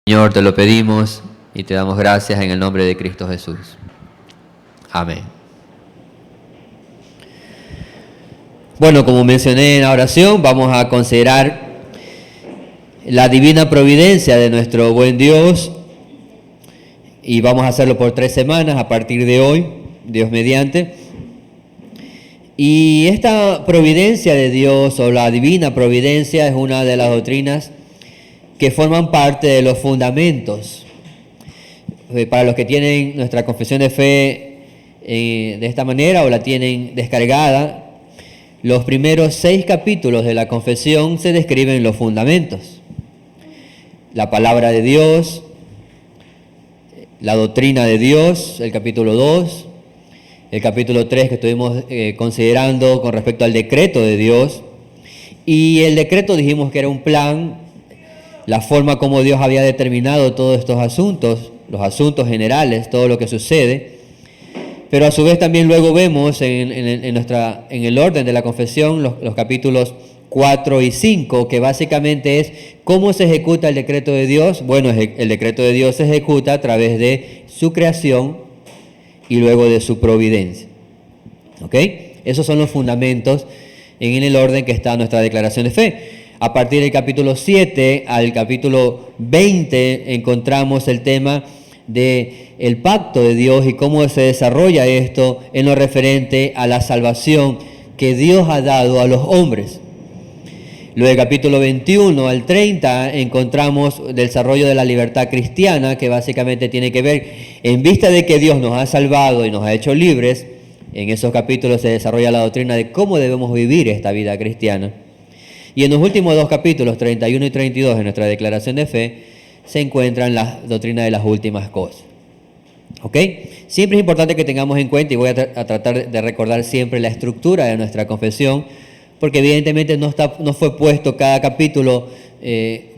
Señor, te lo pedimos y te damos gracias en el nombre de Cristo Jesús. Amén. Bueno, como mencioné en la oración, vamos a considerar la divina providencia de nuestro buen Dios y vamos a hacerlo por 3 semanas a partir de hoy, Dios mediante. Y esta providencia de Dios o la divina providencia es una de las doctrinas que forman parte de los fundamentos. Para los que tienen nuestra confesión de fe de esta manera o la tienen descargada, los primeros 6 capítulos de la confesión se describen los fundamentos. La palabra de Dios, la doctrina de Dios, el capítulo 2, el capítulo 3 que estuvimos considerando con respecto al decreto de Dios. Y el decreto dijimos que era un plan, la forma como Dios había determinado todos estos asuntos, los asuntos generales, todo lo que sucede. Pero a su vez también luego vemos en el orden de la confesión los capítulos 4 y 5, que básicamente es cómo se ejecuta el decreto de Dios. Bueno, el decreto de Dios se ejecuta a través de su creación y luego de su providencia. ¿Ok? Esos son los fundamentos en el orden que está nuestra declaración de fe. A partir del capítulo 7 al capítulo 20 encontramos el tema del pacto de Dios y cómo se desarrolla esto en lo referente a la salvación que Dios ha dado a los hombres. Luego del capítulo 21 al 30 encontramos el desarrollo de la libertad cristiana, que básicamente tiene que ver, en vista de que Dios nos ha salvado y nos ha hecho libres, en esos capítulos se desarrolla la doctrina de cómo debemos vivir esta vida cristiana. Y en los últimos 2 capítulos, 31 y 32 de nuestra declaración de fe, se encuentran la doctrina de las últimas cosas. ¿Ok? Siempre es importante que tengamos en cuenta, y voy a tratar de recordar siempre la estructura de nuestra confesión, porque evidentemente no fue puesto cada capítulo de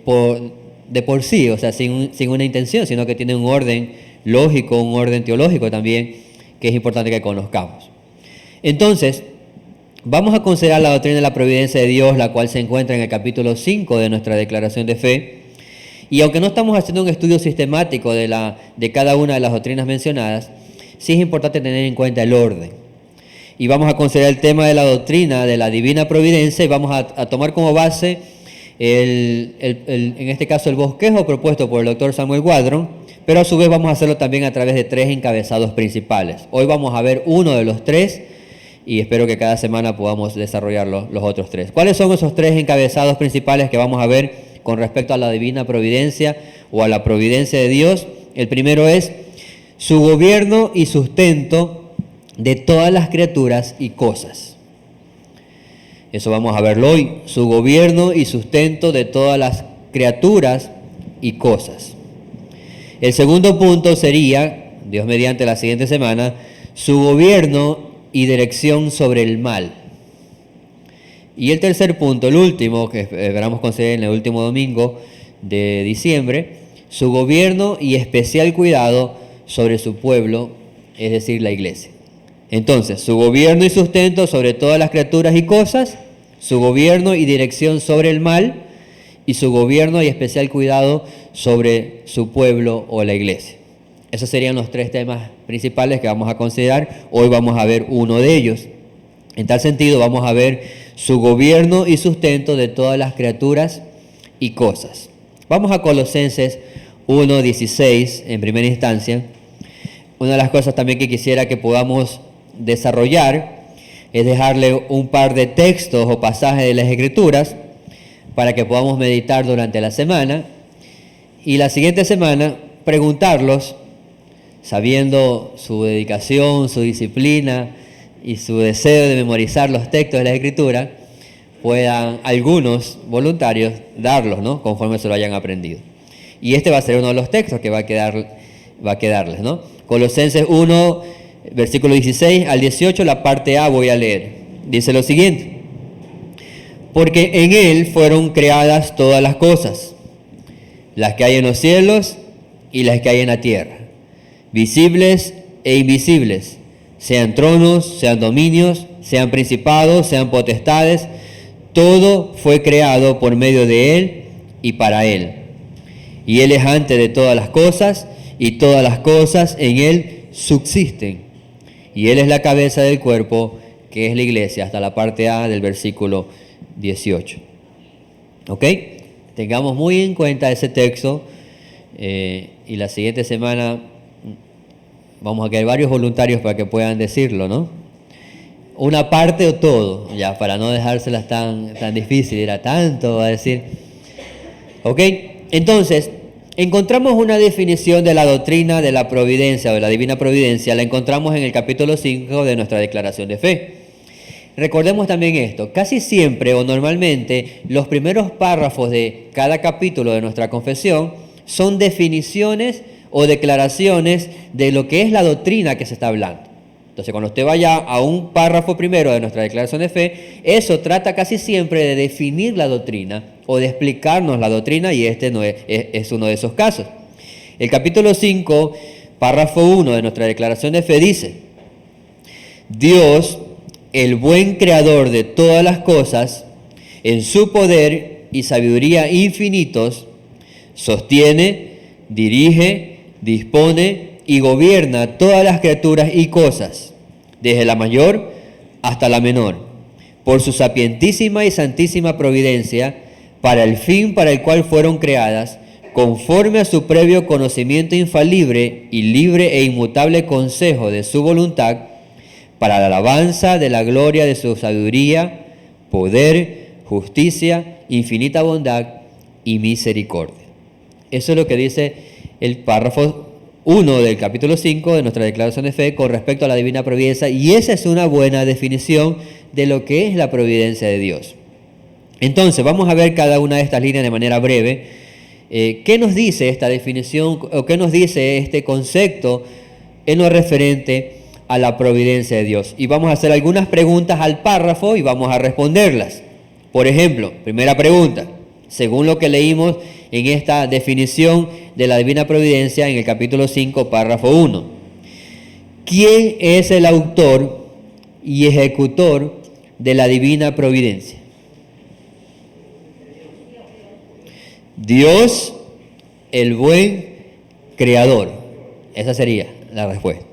por sí, o sea, sin una intención, sino que tiene un orden lógico, un orden teológico también, que es importante que conozcamos. Entonces, vamos a considerar la doctrina de la providencia de Dios, la cual se encuentra en el capítulo 5 de nuestra declaración de fe. Y aunque no estamos haciendo un estudio sistemático de cada una de las doctrinas mencionadas, sí es importante tener en cuenta el orden. Y vamos a considerar el tema de la doctrina de la divina providencia y vamos a tomar como base, en este caso, el bosquejo propuesto por el doctor Samuel Wadron, pero a su vez vamos a hacerlo también a través de 3 encabezados principales. Hoy vamos a ver uno de los 3 y espero que cada semana podamos desarrollar los otros 3. ¿Cuáles son esos 3 encabezados principales que vamos a ver con respecto a la divina providencia o a la providencia de Dios? El primero es su gobierno y sustento de todas las criaturas y cosas. Eso vamos a verlo hoy, su gobierno y sustento de todas las criaturas y cosas. El segundo punto sería, Dios mediante, la siguiente semana, su gobierno y dirección sobre el mal. Y el tercer punto, el último, que esperamos considerar en el último domingo de diciembre, su gobierno y especial cuidado sobre su pueblo, es decir, la iglesia. Entonces, su gobierno y sustento sobre todas las criaturas y cosas, su gobierno y dirección sobre el mal, y su gobierno y especial cuidado sobre su pueblo o la iglesia. Esos serían los 3 temas principales que vamos a considerar. Hoy vamos a ver uno de ellos. En tal sentido, vamos a ver su gobierno y sustento de todas las criaturas y cosas. Vamos a Colosenses 1:16 en primera instancia. Una de las cosas también que quisiera que podamos desarrollar es dejarle un par de textos o pasajes de las Escrituras para que podamos meditar durante la semana y la siguiente semana preguntarlos, sabiendo su dedicación, su disciplina y su deseo de memorizar los textos de la Escritura, puedan algunos voluntarios darlos, ¿no?, conforme se lo hayan aprendido. Y este va a ser uno de los textos que va a quedarles, ¿no? Colosenses 1, versículo 16 al 18, la parte A voy a leer. Dice lo siguiente: porque en Él fueron creadas todas las cosas, las que hay en los cielos y las que hay en la tierra, visibles e invisibles, sean tronos, sean dominios, sean principados, sean potestades, todo fue creado por medio de Él y para Él. Y Él es antes de todas las cosas, y todas las cosas en Él subsisten. Y Él es la cabeza del cuerpo, que es la iglesia, hasta la parte A del versículo 18. ¿Ok? Tengamos muy en cuenta ese texto, y la siguiente semana vamos a querer varios voluntarios para que puedan decirlo, ¿no? Una parte o todo, ya, para no dejárselas tan difícil, era tanto a decir. ¿Ok? Entonces, encontramos una definición de la doctrina de la providencia o de la divina providencia, la encontramos en el capítulo 5 de nuestra declaración de fe. Recordemos también esto, casi siempre o normalmente los primeros párrafos de cada capítulo de nuestra confesión son definiciones o declaraciones de lo que es la doctrina que se está hablando. Entonces, cuando usted vaya a un párrafo primero de nuestra declaración de fe, eso trata casi siempre de definir la doctrina o de explicarnos la doctrina, y este no es uno de esos casos. El capítulo 5, párrafo 1 de nuestra declaración de fe dice: Dios, el buen creador de todas las cosas, en su poder y sabiduría infinitos, sostiene, dirige, dispone y gobierna todas las criaturas y cosas, desde la mayor hasta la menor, por su sapientísima y santísima providencia, para el fin para el cual fueron creadas, conforme a su previo conocimiento infalible y libre e inmutable consejo de su voluntad, para la alabanza de la gloria de su sabiduría, poder, justicia, infinita bondad y misericordia. Eso es lo que dice el párrafo 1 del capítulo 5 de nuestra declaración de fe con respecto a la divina providencia, y esa es una buena definición de lo que es la providencia de Dios. Entonces, vamos a ver cada una de estas líneas de manera breve. ¿Qué nos dice esta definición o qué nos dice este concepto en lo referente a la providencia de Dios? Y vamos a hacer algunas preguntas al párrafo y vamos a responderlas. Por ejemplo, primera pregunta, según lo que leímos en esta definición de la divina providencia en el capítulo 5, párrafo 1. ¿Quién es el autor y ejecutor de la divina providencia? Dios, el buen creador. Esa sería la respuesta.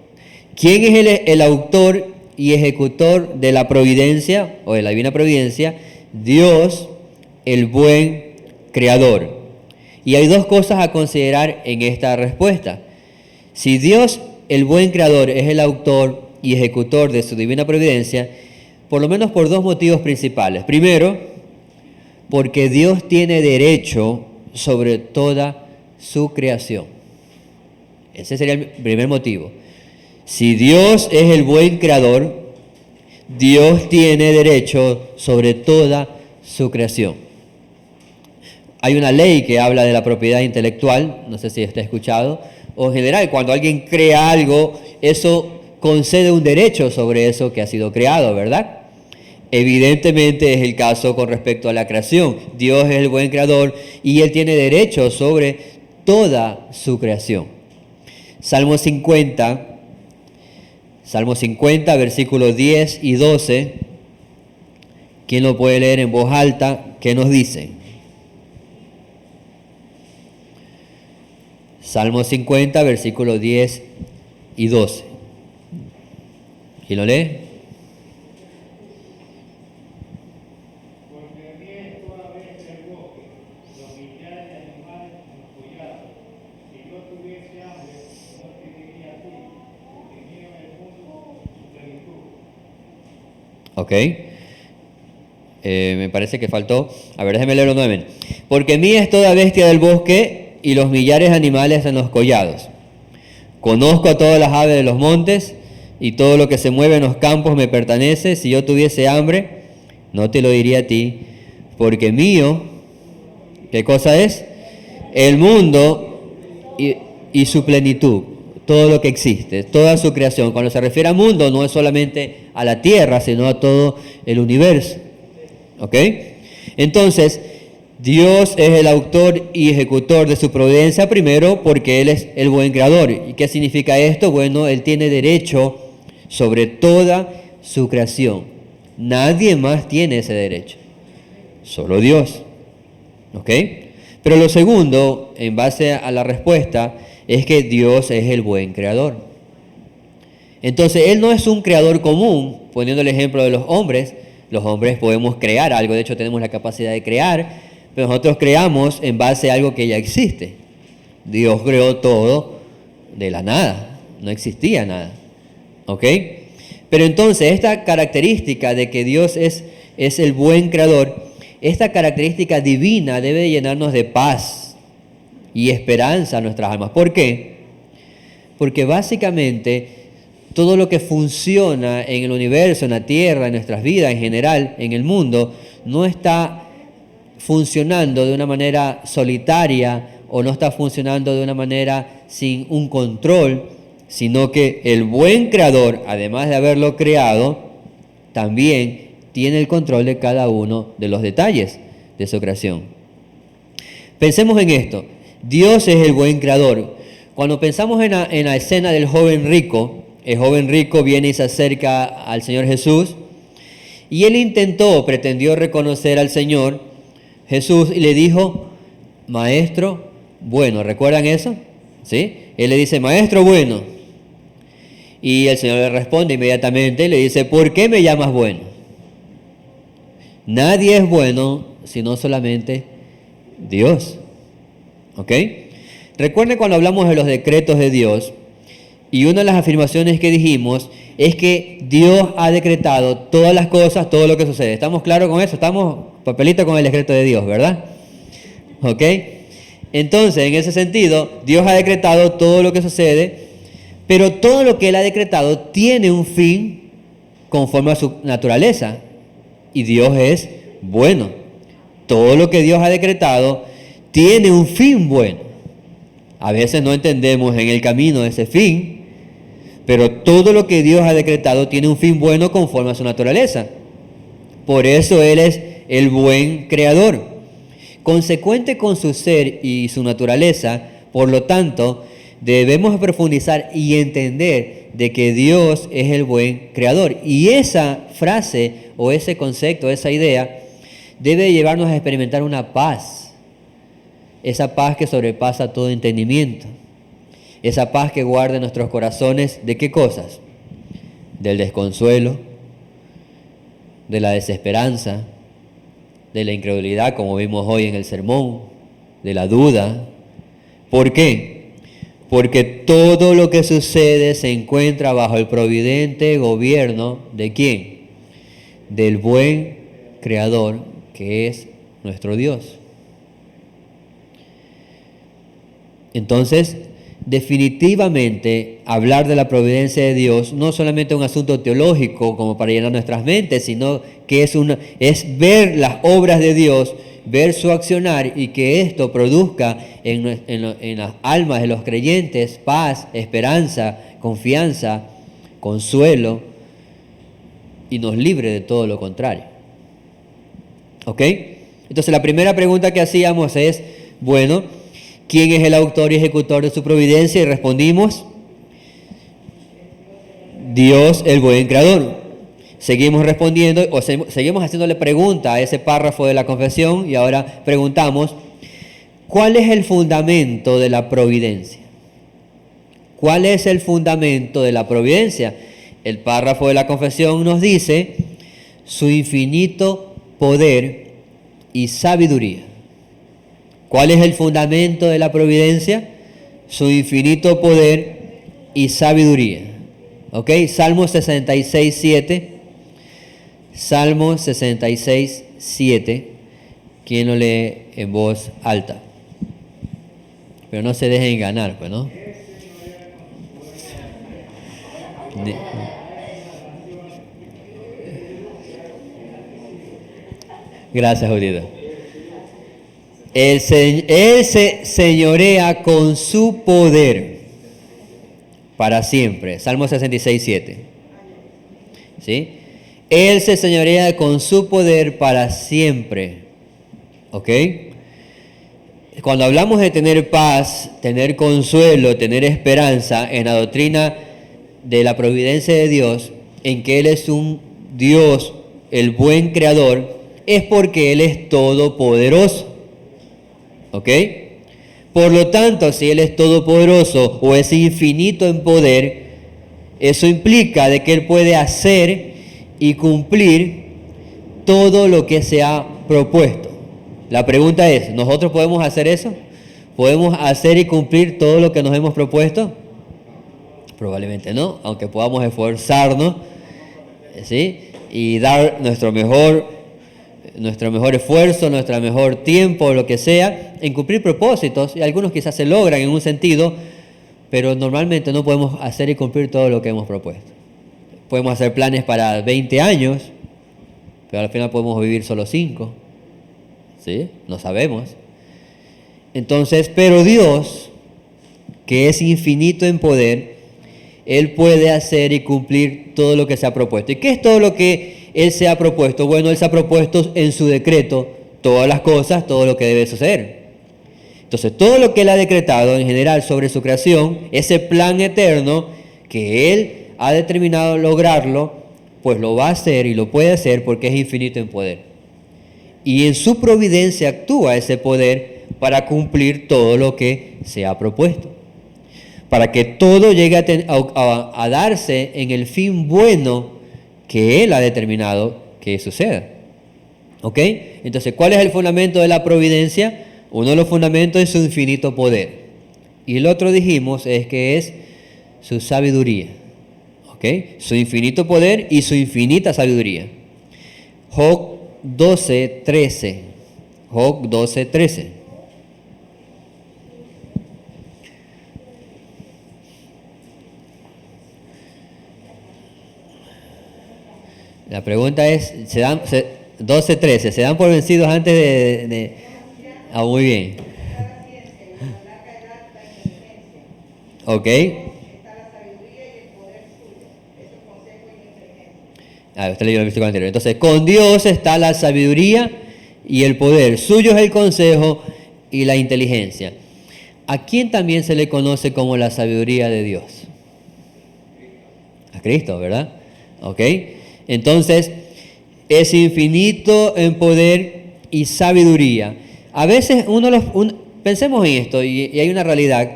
¿Quién es el autor y ejecutor de la providencia o de la divina providencia? Dios, el buen creador. Y hay dos cosas a considerar en esta respuesta. Si Dios, el buen creador, es el autor y ejecutor de su divina providencia, por lo menos por dos motivos principales. Primero, porque Dios tiene derecho sobre toda su creación. Ese sería el primer motivo. Si Dios es el buen creador, Dios tiene derecho sobre toda su creación. Hay una ley que habla de la propiedad intelectual, no sé si está escuchado, o en general cuando alguien crea algo, eso concede un derecho sobre eso que ha sido creado, ¿verdad? Evidentemente es el caso con respecto a la creación. Dios es el buen creador y Él tiene derecho sobre toda su creación. Salmo 50, versículos 10 y 12. ¿Quién lo puede leer en voz alta? ¿Qué nos dice? Salmo 50, versículos 10 y 12. ¿Quién lo lee? Ok. Me parece que faltó. A ver, déjeme leerlo nuevamente. Porque mía es toda bestia del bosque y los millares de animales en los collados. Conozco a todas las aves de los montes y todo lo que se mueve en los campos me pertenece. Si yo tuviese hambre, no te lo diría a ti, porque mío, ¿qué cosa es? El mundo y su plenitud, todo lo que existe, toda su creación. Cuando se refiere a mundo, no es solamente a la tierra, sino a todo el universo. ¿Ok? Entonces, Dios es el autor y ejecutor de su providencia, primero porque Él es el buen creador. ¿Y qué significa esto? Bueno, Él tiene derecho sobre toda su creación. Nadie más tiene ese derecho, solo Dios. ¿Ok? Pero lo segundo, en base a la respuesta, es que Dios es el buen creador. Entonces, Él no es un creador común, poniendo el ejemplo de los hombres. Los hombres podemos crear algo, de hecho tenemos la capacidad de crear, pero nosotros creamos en base a algo que ya existe. Dios creó todo de la nada, no existía nada. ¿Ok? Pero entonces, esta característica de que Dios es el buen creador, esta característica divina debe llenarnos de paz y esperanza a nuestras almas. ¿Por qué? Porque básicamente todo lo que funciona en el universo, en la tierra, en nuestras vidas en general, en el mundo, no está funcionando de una manera solitaria o no está funcionando de una manera sin un control, sino que el buen creador, además de haberlo creado, también tiene el control de cada uno de los detalles de su creación. Pensemos en esto. Dios es el buen creador. Cuando pensamos en la escena del joven rico, el joven rico viene y se acerca al Señor Jesús y él pretendió reconocer al Señor Jesús y le dijo, maestro bueno. ¿Recuerdan eso? ¿Sí? Él le dice, maestro bueno. Y el Señor le responde inmediatamente, le dice, ¿por qué me llamas bueno? Nadie es bueno sino solamente Dios. ¿Ok? Recuerden cuando hablamos de los decretos de Dios, y una de las afirmaciones que dijimos es que Dios ha decretado todas las cosas, todo lo que sucede. ¿Estamos claros con eso? Estamos papelito con el decreto de Dios, ¿verdad? ¿Ok? Entonces, en ese sentido, Dios ha decretado todo lo que sucede, pero todo lo que Él ha decretado tiene un fin conforme a su naturaleza. Y Dios es bueno. Todo lo que Dios ha decretado tiene un fin bueno. A veces no entendemos en el camino ese fin, pero todo lo que Dios ha decretado tiene un fin bueno conforme a su naturaleza. Por eso Él es el buen creador. Consecuente con su ser y su naturaleza, por lo tanto, debemos profundizar y entender de que Dios es el buen creador. Y esa frase o ese concepto, esa idea, debe llevarnos a experimentar una paz. Esa paz que sobrepasa todo entendimiento. Esa paz que guarda en nuestros corazones, ¿de qué cosas? Del desconsuelo, de la desesperanza, de la incredulidad, como vimos hoy en el sermón, de la duda. ¿Por qué? Porque todo lo que sucede se encuentra bajo el providente gobierno ¿de quién? Del buen creador, que es nuestro Dios. Entonces, definitivamente, hablar de la providencia de Dios no solamente un asunto teológico como para llenar nuestras mentes, sino que es ver las obras de Dios, ver su accionar y que esto produzca en las almas de los creyentes paz, esperanza, confianza, consuelo y nos libre de todo lo contrario. ¿Ok? Entonces la primera pregunta que hacíamos es, bueno, ¿quién es el autor y ejecutor de su providencia? Y respondimos, Dios el buen creador. Seguimos respondiendo, o seguimos haciéndole pregunta a ese párrafo de la confesión y ahora preguntamos, ¿cuál es el fundamento de la providencia? ¿Cuál es el fundamento de la providencia? El párrafo de la confesión nos dice, su infinito poder y sabiduría. ¿Cuál es el fundamento de la providencia? Su infinito poder y sabiduría. ¿Ok? Salmo 66, 7. Salmo 66, 7. ¿Quién lo lee en voz alta? Pero no se dejen ganar, pues, ¿no? Gracias, Judita. Él se señorea con su poder para siempre. Salmo 66, 7. ¿Sí? Él se señorea con su poder para siempre. ¿Ok? Cuando hablamos de tener paz, tener consuelo, tener esperanza en la doctrina de la providencia de Dios, en que Él es un Dios, el buen creador, es porque Él es todopoderoso. ¿Ok? Por lo tanto, si Él es todopoderoso o es infinito en poder, eso implica de que Él puede hacer y cumplir todo lo que se ha propuesto. La pregunta es, ¿nosotros podemos hacer eso? ¿Podemos hacer y cumplir todo lo que nos hemos propuesto? Probablemente no, aunque podamos esforzarnos, ¿sí? Y dar nuestro mejor esfuerzo, nuestro mejor tiempo, lo que sea, en cumplir propósitos. Y algunos quizás se logran en un sentido, pero normalmente no podemos hacer y cumplir todo lo que hemos propuesto. Podemos hacer planes para 20 años, pero al final podemos vivir solo 5. ¿Sí? No sabemos. Entonces, pero Dios, que es infinito en poder, Él puede hacer y cumplir todo lo que se ha propuesto. ¿Y qué es todo lo que Él se ha propuesto? Bueno, Él se ha propuesto en su decreto todas las cosas, todo lo que debe suceder. Entonces, todo lo que Él ha decretado en general sobre su creación, ese plan eterno que Él ha determinado lograrlo, pues lo va a hacer y lo puede hacer porque es infinito en poder. Y en su providencia actúa ese poder para cumplir todo lo que se ha propuesto. Para que todo llegue a darse en el fin bueno que Él ha determinado que suceda. ¿Ok? Entonces, ¿cuál es el fundamento de la providencia? Uno de los fundamentos es su infinito poder. Y el otro dijimos es que es su sabiduría. ¿Ok? Su infinito poder y su infinita sabiduría. Job 12:13. Job 12:13. La pregunta es, 12:13, ¿se dan por vencidos antes de... Ah, muy bien. Ok. Usted leyó el versículo anterior. Entonces, con Dios está la sabiduría y el poder. Suyo es el consejo y la inteligencia. ¿A quién también se le conoce como la sabiduría de Dios? A Cristo, ¿verdad? Ok. Entonces, es infinito en poder y sabiduría. A veces pensemos en esto y hay una realidad.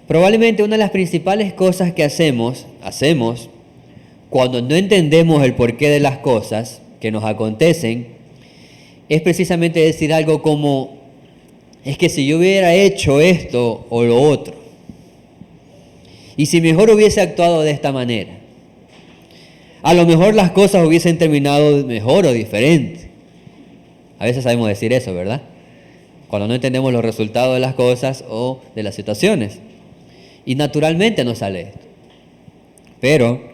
Probablemente una de las principales cosas que hacemos cuando no entendemos el porqué de las cosas que nos acontecen, es precisamente decir algo como, es que si yo hubiera hecho esto o lo otro, y si mejor hubiese actuado de esta manera, a lo mejor las cosas hubiesen terminado mejor o diferente. A veces sabemos decir eso, ¿verdad? Cuando no entendemos los resultados de las cosas o de las situaciones. Y naturalmente nos sale esto. Pero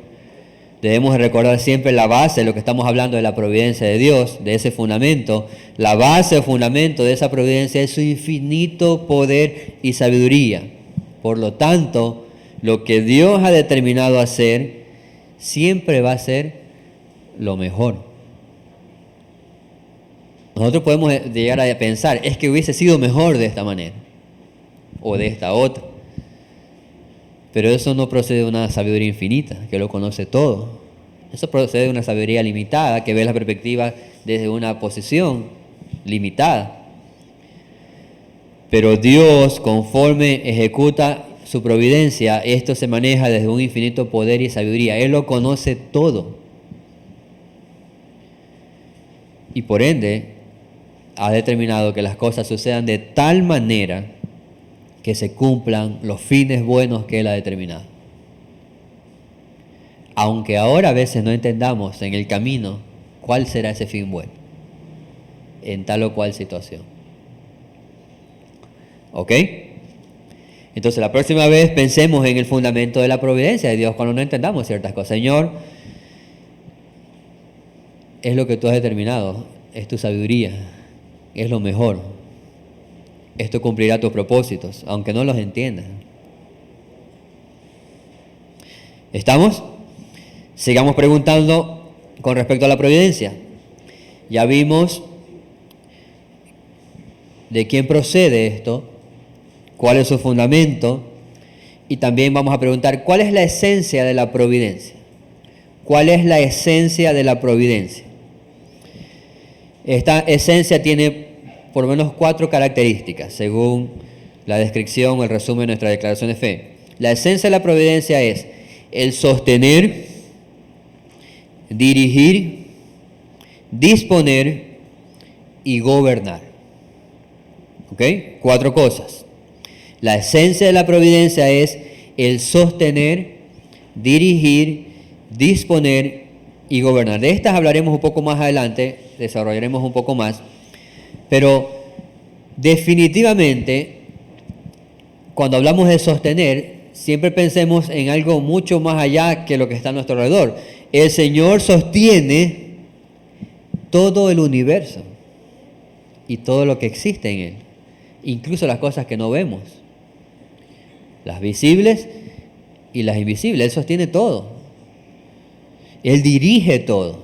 debemos recordar siempre la base de lo que estamos hablando de la providencia de Dios, de ese fundamento. La base o fundamento de esa providencia es su infinito poder y sabiduría. Por lo tanto, lo que Dios ha determinado hacer siempre va a ser lo mejor. Nosotros podemos llegar a pensar, es que hubiese sido mejor de esta manera o de esta otra. Pero eso no procede de una sabiduría infinita, que lo conoce todo. Eso procede de una sabiduría limitada, que ve la perspectiva desde una posición limitada. Pero Dios, conforme ejecuta su providencia, esto se maneja desde un infinito poder y sabiduría. Él lo conoce todo. Y por ende, ha determinado que las cosas sucedan de tal manera que se cumplan los fines buenos que Él ha determinado. Aunque ahora a veces no entendamos en el camino cuál será ese fin bueno, en tal o cual situación. ¿Ok? Entonces la próxima vez pensemos en el fundamento de la providencia de Dios cuando no entendamos ciertas cosas. Señor, es lo que tú has determinado, es tu sabiduría, es lo mejor. Esto cumplirá tus propósitos, aunque no los entiendas. ¿Estamos? Sigamos preguntando con respecto a la providencia. Ya vimos de quién procede esto, cuál es su fundamento, y también vamos a preguntar cuál es la esencia de la providencia. ¿Cuál es la esencia de la providencia? Esta esencia tiene por lo menos 4 características, según la descripción o el resumen de nuestra declaración de fe. La esencia de la providencia es el sostener, dirigir, disponer y gobernar. ¿Ok? 4 cosas. La esencia de la providencia es el sostener, dirigir, disponer y gobernar. De estas hablaremos un poco más adelante, desarrollaremos un poco más, pero definitivamente cuando hablamos de sostener, siempre pensemos en algo mucho más allá que lo que está a nuestro alrededor. El Señor sostiene todo el universo y todo lo que existe en él, incluso las cosas que no vemos, las visibles y las invisibles. Él sostiene todo. Él dirige todo,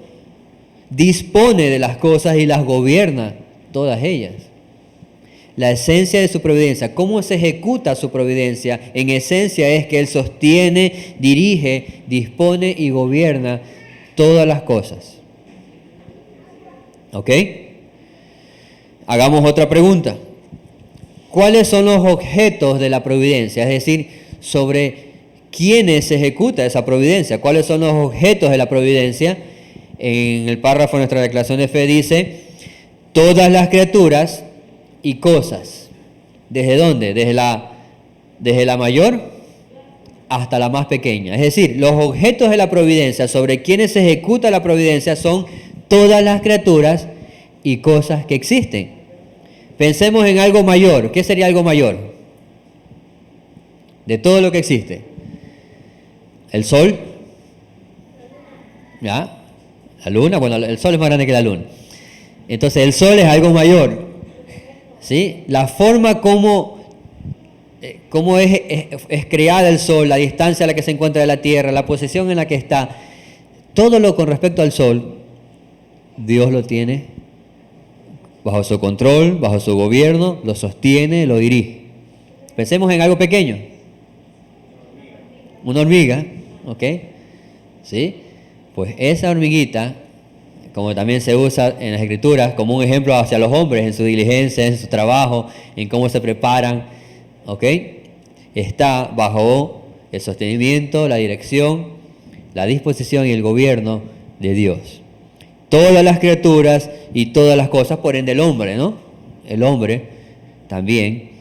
dispone de las cosas y las gobierna todas ellas. La esencia de su providencia, ¿cómo se ejecuta su providencia? En esencia es que Él sostiene, dirige, dispone y gobierna todas las cosas. ¿Ok? Hagamos otra pregunta. ¿Cuáles son los objetos de la providencia? Es decir, sobre quiénes se ejecuta esa providencia. ¿Cuáles son los objetos de la providencia? En el párrafo de nuestra declaración de fe dice, todas las criaturas y cosas. ¿Desde dónde? Desde la mayor hasta la más pequeña. Es decir, los objetos de la providencia, sobre quienes se ejecuta la providencia, son todas las criaturas y cosas que existen. Pensemos en algo mayor. ¿Qué sería algo mayor? De todo lo que existe. El sol, ¿ya? La luna, bueno, el sol es más grande que la luna. Entonces el sol es algo mayor, ¿sí? La forma como es creada el sol, la distancia a la que se encuentra de la tierra, la posición en la que está, todo lo con respecto al sol, Dios lo tiene bajo su control, bajo su gobierno, lo sostiene, lo dirige. Pensemos en algo pequeño. Una hormiga, ¿ok? ¿Sí? Pues esa hormiguita, como también se usa en las Escrituras como un ejemplo hacia los hombres en su diligencia, en su trabajo, en cómo se preparan, ¿ok? Está bajo el sostenimiento, la dirección, la disposición y el gobierno de Dios. Todas las criaturas y todas las cosas, por ende el hombre, ¿no? El hombre también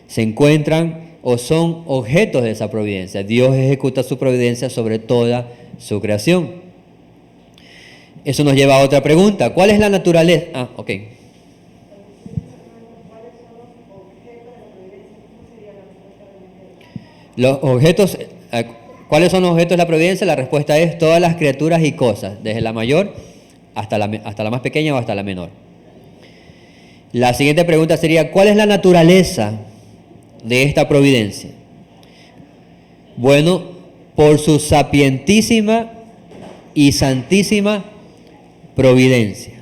se encuentran o son objetos de esa providencia. Dios ejecuta su providencia sobre toda su creación. Eso nos lleva a otra pregunta. ¿Cuál es la naturaleza? Ok. Los objetos, ¿cuáles son los objetos de la providencia? La respuesta es todas las criaturas y cosas, desde la mayor hasta la más pequeña o hasta la menor. La siguiente pregunta sería, ¿cuál es la naturaleza de esta providencia? Bueno, por su sapientísima y santísima providencia.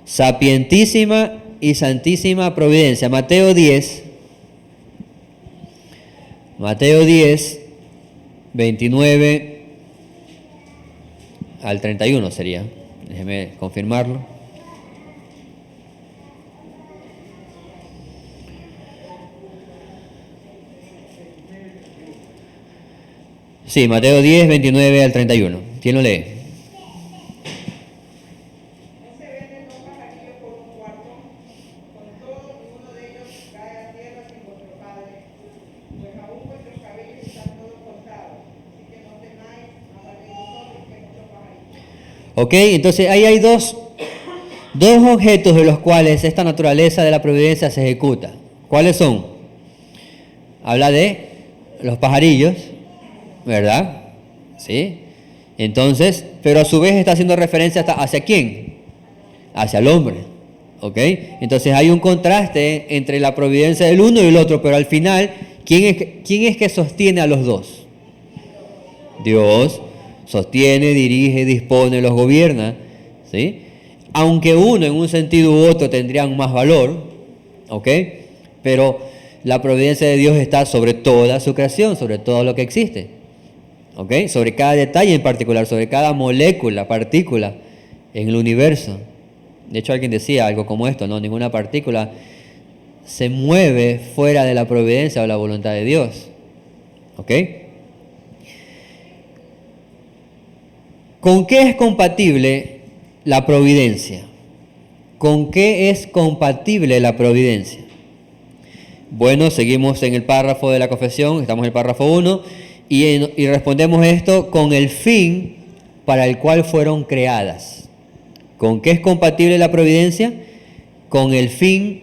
Sapientísima y santísima providencia. Mateo 10, 29 al 31 sería. Déjeme confirmarlo. Sí, Mateo 10, 29 al 31. ¿Quién lo lee? Ok, entonces ahí hay dos objetos de los cuales esta naturaleza de la providencia se ejecuta. ¿Cuáles son? Habla de los pajarillos, ¿verdad? ¿Sí? Entonces, pero a su vez está haciendo referencia hacia quién? Hacia el hombre. ¿Ok? Entonces hay un contraste entre la providencia del uno y el otro, pero al final, ¿quién es que sostiene a los dos? Dios. Sostiene, dirige, dispone, los gobierna, ¿sí? Aunque uno en un sentido u otro tendrían más valor, ¿ok? Pero la providencia de Dios está sobre toda su creación, sobre todo lo que existe, ¿ok? Sobre cada detalle en particular, sobre cada molécula, partícula en el universo, De hecho, alguien decía algo como esto, ¿no? Ninguna partícula se mueve fuera de la providencia o la voluntad de Dios. ¿Ok? ¿Con qué es compatible la providencia? ¿Con qué es compatible la providencia? Bueno, seguimos en el párrafo de la confesión, estamos en el párrafo 1, y respondemos esto con el fin para el cual fueron creadas. ¿Con qué es compatible la providencia? Con el fin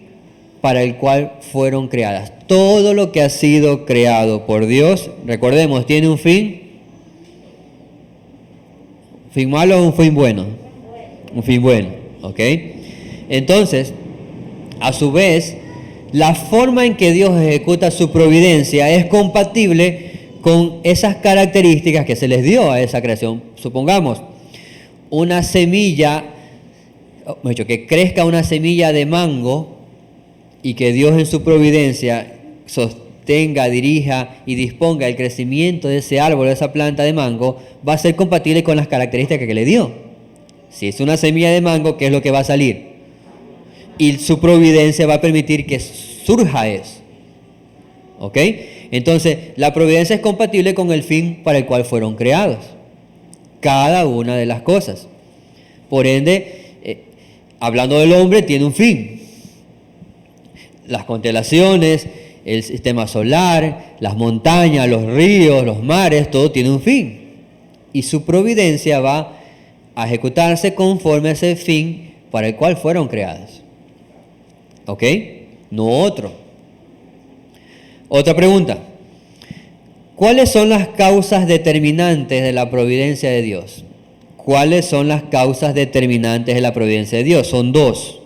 para el cual fueron creadas. Todo lo que ha sido creado por Dios, recordemos, tiene un fin. ¿Fin malo o un fin bueno? Un fin bueno, ¿ok? Entonces, a su vez, la forma en que Dios ejecuta su providencia es compatible con esas características que se les dio a esa creación. Supongamos, una semilla, que crezca una semilla de mango y que Dios en su providencia sostenga, dirija y disponga el crecimiento de ese árbol, de esa planta de mango, va a ser compatible con las características que le dio. Si es una semilla de mango, ¿qué es lo que va a salir? Y su providencia va a permitir que surja eso. ¿Ok? Entonces, la providencia es compatible con el fin para el cual fueron creados. Cada una de las cosas. Por ende, hablando del hombre, tiene un fin. Las constelaciones, el sistema solar, las montañas, los ríos, los mares, todo tiene un fin. Y su providencia va a ejecutarse conforme a ese fin para el cual fueron creadas. ¿Ok? No otro. Otra pregunta. ¿Cuáles son las causas determinantes de la providencia de Dios? ¿Cuáles son las causas determinantes de la providencia de Dios? Son dos.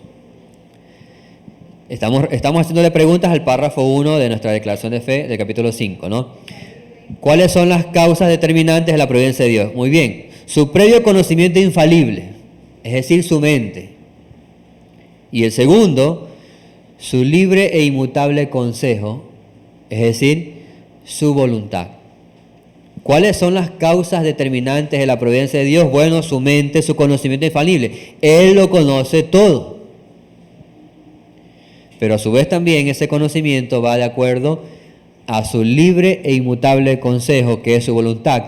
Estamos haciéndole preguntas al párrafo 1 de nuestra declaración de fe del capítulo 5, ¿no? ¿Cuáles son las causas determinantes de la providencia de Dios? Muy bien. Su previo conocimiento infalible, es decir, su mente. Y el segundo, su libre e inmutable consejo, es decir, su voluntad. ¿Cuáles son las causas determinantes de la providencia de Dios? Bueno, su mente, su conocimiento infalible. Él lo conoce todo. Pero a su vez también ese conocimiento va de acuerdo a su libre e inmutable consejo, que es su voluntad.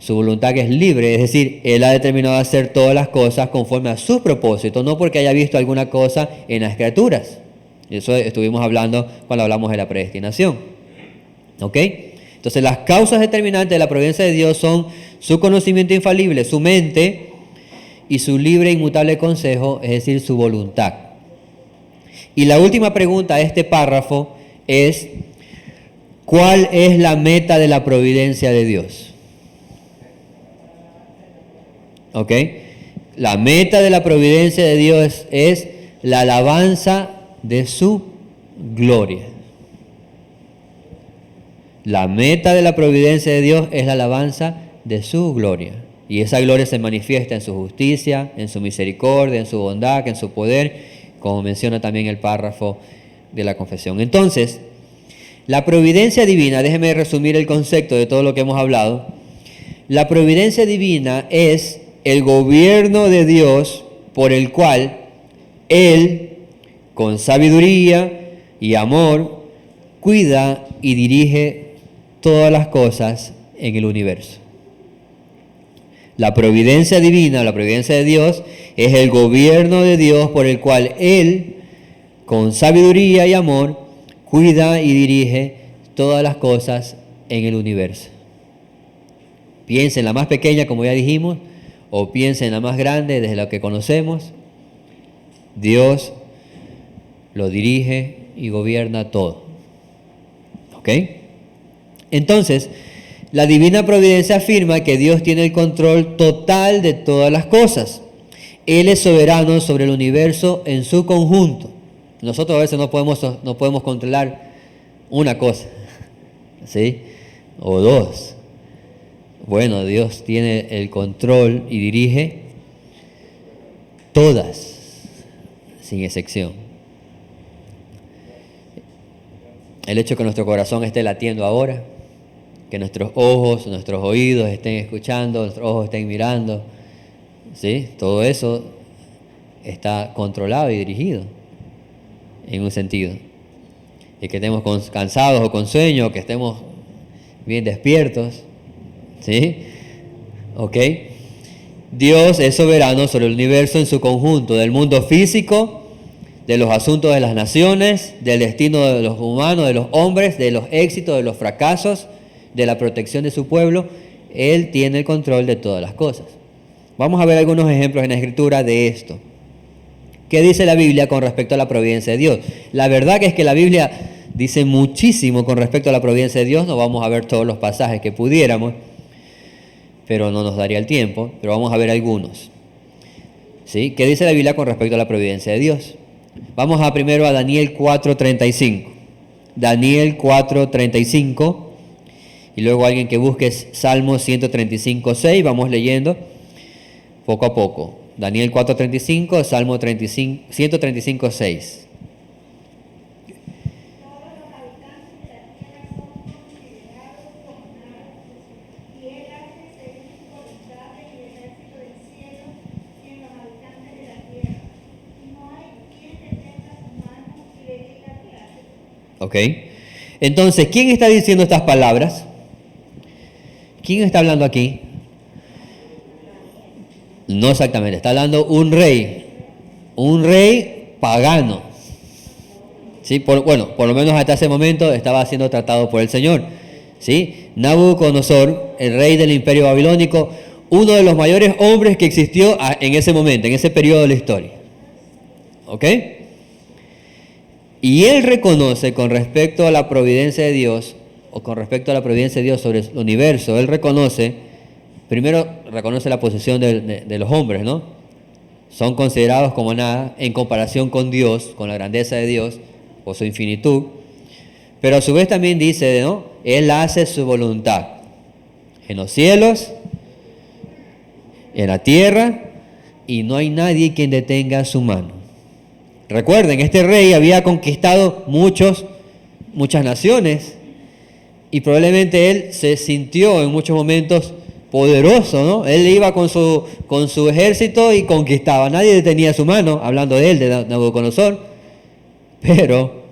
Su voluntad que es libre, es decir, Él ha determinado hacer todas las cosas conforme a su propósito, no porque haya visto alguna cosa en las Escrituras. Eso estuvimos hablando cuando hablamos de la predestinación. ¿Ok? Entonces las causas determinantes de la providencia de Dios son su conocimiento infalible, su mente y su libre e inmutable consejo, es decir, su voluntad. Y la última pregunta de este párrafo es, ¿cuál es la meta de la providencia de Dios? ¿Ok? La meta de la providencia de Dios es la alabanza de su gloria. La meta de la providencia de Dios es la alabanza de su gloria. Y esa gloria se manifiesta en su justicia, en su misericordia, en su bondad, en su poder, como menciona también el párrafo de la confesión. Entonces, la providencia divina, déjeme resumir el concepto de todo lo que hemos hablado. La providencia divina es el gobierno de Dios por el cual Él, con sabiduría y amor, cuida y dirige todas las cosas en el universo. La providencia divina, la providencia de Dios, es el gobierno de Dios por el cual Él, con sabiduría y amor, cuida y dirige todas las cosas en el universo. Piensa en la más pequeña, como ya dijimos, o piensa en la más grande, desde lo que conocemos. Dios lo dirige y gobierna todo. ¿Ok? Entonces, la divina providencia afirma que Dios tiene el control total de todas las cosas. Él es soberano sobre el universo en su conjunto. Nosotros a veces no podemos controlar una cosa, ¿sí? O dos. Bueno, Dios tiene el control y dirige todas, sin excepción. El hecho de que nuestro corazón esté latiendo ahora, que nuestros ojos, nuestros oídos estén escuchando, nuestros ojos estén mirando, ¿sí? Todo eso está controlado y dirigido, en un sentido. Y que estemos cansados o con sueño, que estemos bien despiertos, ¿sí? ¿Ok? Dios es soberano sobre el universo en su conjunto, del mundo físico, de los asuntos de las naciones, del destino de los humanos, de los hombres, de los éxitos, de los fracasos, de la protección de su pueblo. Él tiene el control de todas las cosas. Vamos a ver algunos ejemplos en la Escritura de esto. ¿Qué dice la Biblia con respecto a la providencia de Dios? La verdad que es que la Biblia dice muchísimo con respecto a la providencia de Dios. No vamos a ver todos los pasajes que pudiéramos, pero no nos daría el tiempo, pero vamos a ver algunos. ¿Sí? ¿Qué dice la Biblia con respecto a la providencia de Dios? Vamos a primero a Daniel 4:35. Daniel 4:35. Y luego alguien que busque Salmo 135:6. Vamos leyendo poco a poco. Daniel 4:35, Salmo 135:6. ¿Ok? Entonces, ¿quién está diciendo estas palabras? ¿Quién está hablando aquí? No exactamente, está hablando un rey pagano. ¿Sí? Por lo menos hasta ese momento estaba siendo tratado por el Señor. ¿Sí? Nabucodonosor, el rey del imperio babilónico, uno de los mayores hombres que existió en ese momento, en ese periodo de la historia. ¿Ok? Y él reconoce con respecto a la providencia de Dios, o con respecto a la providencia de Dios sobre el universo, él primero reconoce la posición de los hombres, ¿no? Son considerados como nada en comparación con Dios, con la grandeza de Dios, o su infinitud. Pero a su vez también dice, ¿no? Él hace su voluntad en los cielos, en la tierra, y no hay nadie quien detenga su mano. Recuerden, este rey había conquistado muchas naciones y probablemente él se sintió en muchos momentos poderoso, ¿no? Él iba con su ejército y conquistaba. Nadie detenía su mano, hablando de él, de Nabucodonosor. Pero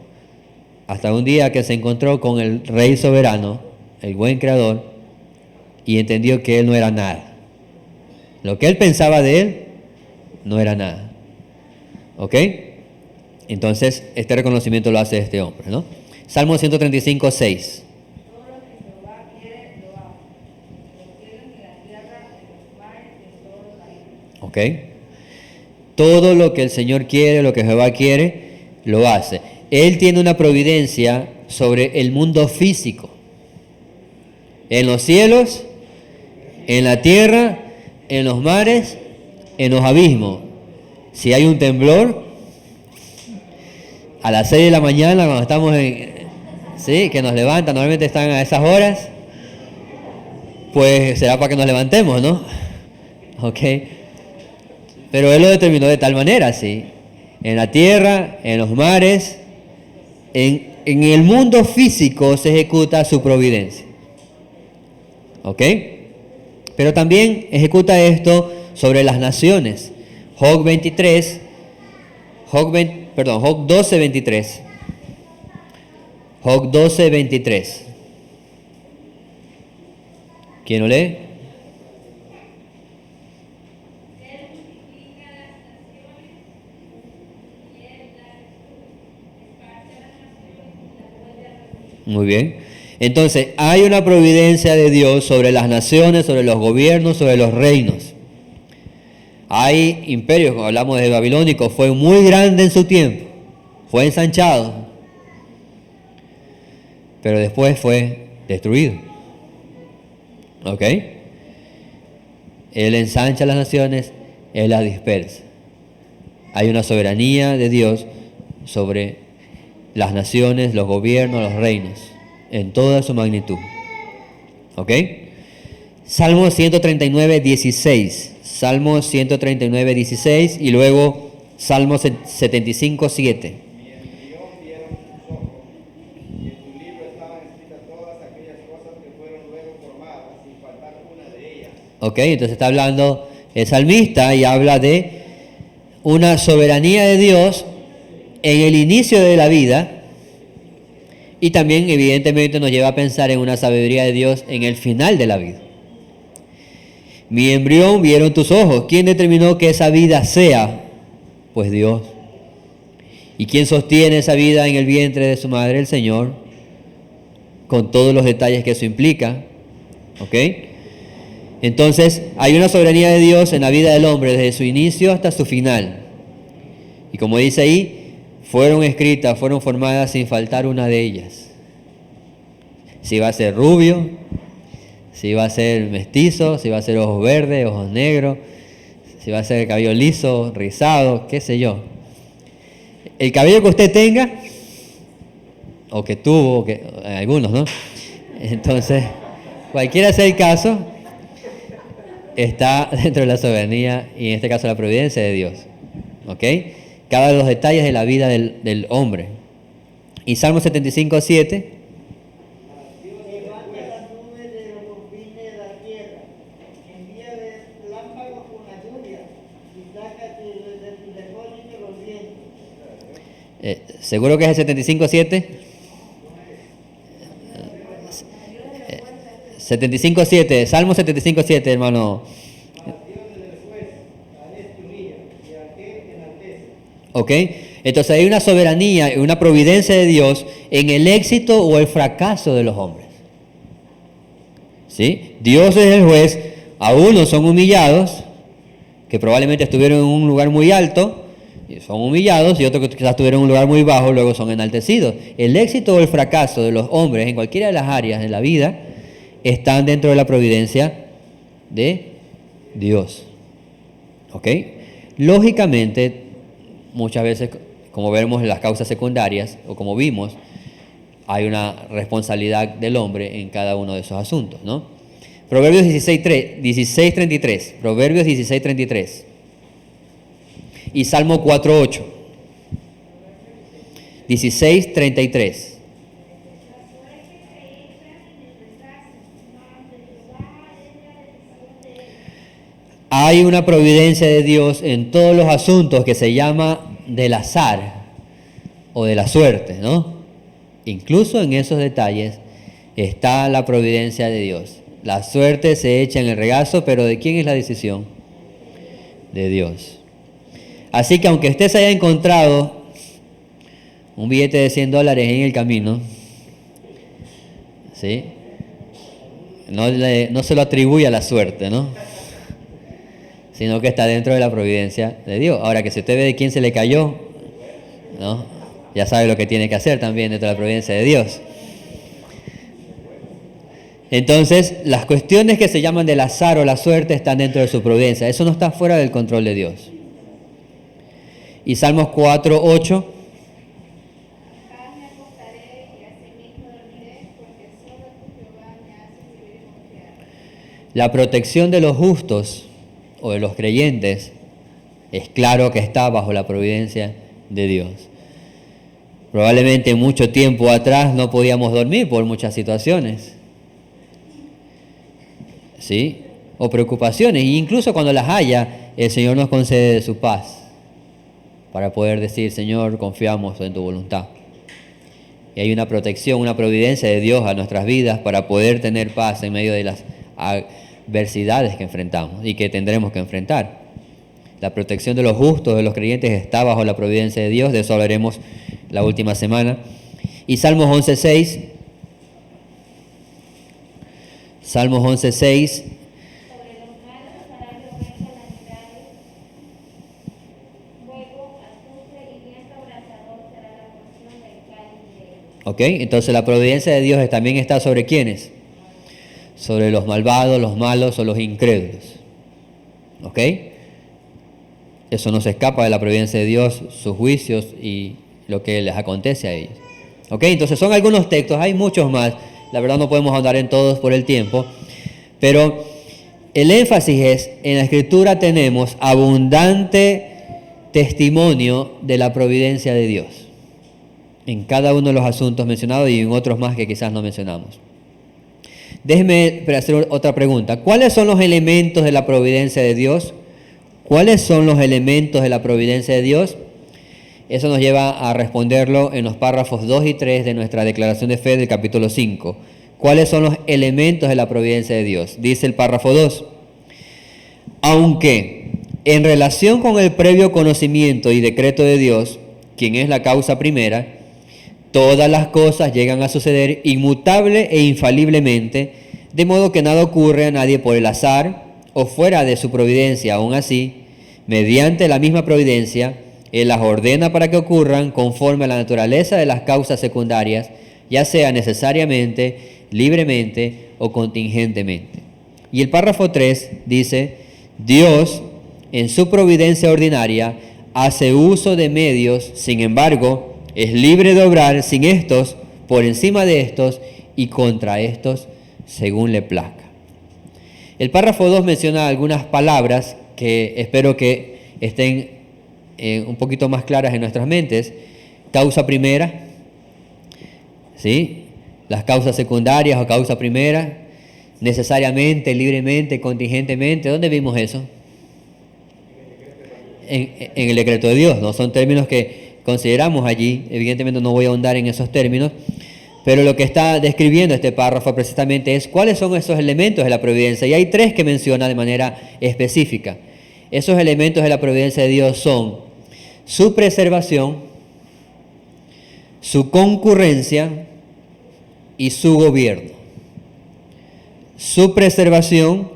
hasta un día que se encontró con el rey soberano, el buen creador, y entendió que él no era nada. Lo que él pensaba de él no era nada. ¿Ok? Entonces, este reconocimiento lo hace este hombre, ¿no? Salmo 135:6. ¿Ok? Todo lo que el Señor quiere, lo que Jehová quiere, lo hace. Él tiene una providencia sobre el mundo físico. En los cielos, en la tierra, en los mares, en los abismos. Si hay un temblor, a las 6 de la mañana, cuando estamos ¿sí? Que nos levantan, normalmente están a esas horas, pues será para que nos levantemos, ¿no? ¿Ok? Pero Él lo determinó de tal manera, ¿sí? En la tierra, en los mares, en el mundo físico se ejecuta su providencia. ¿Ok? Pero también ejecuta esto sobre las naciones. Job 12:23. Job 12:23. ¿Quién lo lee? Muy bien. Entonces, hay una providencia de Dios sobre las naciones, sobre los gobiernos, sobre los reinos. Hay imperios, como hablamos de babilónico, fue muy grande en su tiempo, fue ensanchado, pero después fue destruido. ¿Ok? Él ensancha las naciones, Él las dispersa. Hay una soberanía de Dios sobre las naciones, los gobiernos, los reinos, en toda su magnitud. ¿Ok? Salmo 139:16. Salmo 139:16 y luego Salmo 75:7. Ok, entonces está hablando el salmista y habla de una soberanía de Dios en el inicio de la vida y también evidentemente nos lleva a pensar en una sabiduría de Dios en el final de la vida. Mi embrión vieron tus ojos. ¿Quién determinó que esa vida sea? Pues Dios. ¿Y quién sostiene esa vida en el vientre de su madre? El Señor, con todos los detalles que eso implica. ¿Ok? Entonces, hay una soberanía de Dios en la vida del hombre desde su inicio hasta su final. Y como dice ahí, fueron escritas, fueron formadas sin faltar una de ellas. Si va a ser rubio, si va a ser mestizo, si va a ser ojos verdes, ojos negros, si va a ser cabello liso, rizado, qué sé yo. El cabello que usted tenga, o que tuvo, algunos, ¿no? Entonces, cualquiera sea el caso, está dentro de la soberanía y en este caso la providencia de Dios. ¿Ok? Cada uno de los detalles de la vida del hombre. Y Salmo 75:7. ¿Seguro que es el 75:7? 75:7, Salmo 75:7, hermano. ¿Ok? Entonces hay una soberanía y una providencia de Dios en el éxito o el fracaso de los hombres. ¿Sí? Dios es el juez, a unos son humillados, que probablemente estuvieron en un lugar muy alto, y son humillados, y otros que quizás estuvieron en un lugar muy bajo, luego son enaltecidos. El éxito o el fracaso de los hombres en cualquiera de las áreas de la vida están dentro de la providencia de Dios. ¿Ok? Lógicamente, muchas veces, como vemos en las causas secundarias, o como vimos, hay una responsabilidad del hombre en cada uno de esos asuntos, ¿no? Proverbios 16:33. Proverbios 16:33. Y Salmo 4:8. 16:33. Hay una providencia de Dios en todos los asuntos que se llama del azar o de la suerte, ¿no? Incluso en esos detalles está la providencia de Dios. La suerte se echa en el regazo, pero ¿de quién es la decisión? De Dios. Así que aunque usted se haya encontrado un billete de $100 en el camino, ¿sí? No se lo atribuye a la suerte, ¿no? Sino que está dentro de la providencia de Dios. Ahora, que si usted ve de quién se le cayó, ¿no? Ya sabe lo que tiene que hacer también dentro de la providencia de Dios. Entonces, las cuestiones que se llaman del azar o la suerte están dentro de su providencia. Eso no está fuera del control de Dios. Y Salmos 4:8. La protección de los justos o de los creyentes es claro que está bajo la providencia de Dios. Probablemente mucho tiempo atrás no podíamos dormir por muchas situaciones, ¿sí? O preocupaciones, e incluso cuando las haya, el Señor nos concede su paz para poder decir, Señor, confiamos en tu voluntad. Y hay una protección, una providencia de Dios a nuestras vidas para poder tener paz en medio de las adversidades que enfrentamos y que tendremos que enfrentar. La protección de los justos, de los creyentes, está bajo la providencia de Dios. De eso hablaremos la última semana. Y Salmos 11:6. Salmos 11:6. Ok, entonces la providencia de Dios también está sobre ¿quiénes? Sobre los malvados, los malos o los incrédulos. ¿Ok? Eso no se escapa de la providencia de Dios, sus juicios y lo que les acontece a ellos. ¿Ok? Entonces son algunos textos, hay muchos más. La verdad no podemos andar en todos por el tiempo. Pero el énfasis es, en la Escritura tenemos abundante testimonio de la providencia de Dios. En cada uno de los asuntos mencionados y en otros más que quizás no mencionamos. Déjeme hacer otra pregunta. ¿Cuáles son los elementos de la providencia de Dios? ¿Cuáles son los elementos de la providencia de Dios? Eso nos lleva a responderlo en los párrafos 2 y 3 de nuestra declaración de fe del capítulo 5. ¿Cuáles son los elementos de la providencia de Dios? Dice el párrafo 2. Aunque en relación con el previo conocimiento y decreto de Dios, quien es la causa primera, todas las cosas llegan a suceder inmutable e infaliblemente, de modo que nada ocurre a nadie por el azar o fuera de su providencia. Aún así, mediante la misma providencia, Él las ordena para que ocurran conforme a la naturaleza de las causas secundarias, ya sea necesariamente, libremente o contingentemente. Y el párrafo 3 dice: Dios, en su providencia ordinaria, hace uso de medios, sin embargo, es libre de obrar sin estos, por encima de estos y contra estos, según le plazca. El párrafo 2 menciona algunas palabras que espero que estén un poquito más claras en nuestras mentes. Causa primera, ¿sí? Las causas secundarias o causa primera, necesariamente, libremente, contingentemente. ¿Dónde vimos eso? En el decreto de Dios, ¿no? Son términos que consideramos allí. Evidentemente no voy a ahondar en esos términos, pero lo que está describiendo este párrafo precisamente es cuáles son esos elementos de la providencia. Y hay tres que menciona de manera específica. Esos elementos de la providencia de Dios son su preservación, su concurrencia y su gobierno. Su preservación,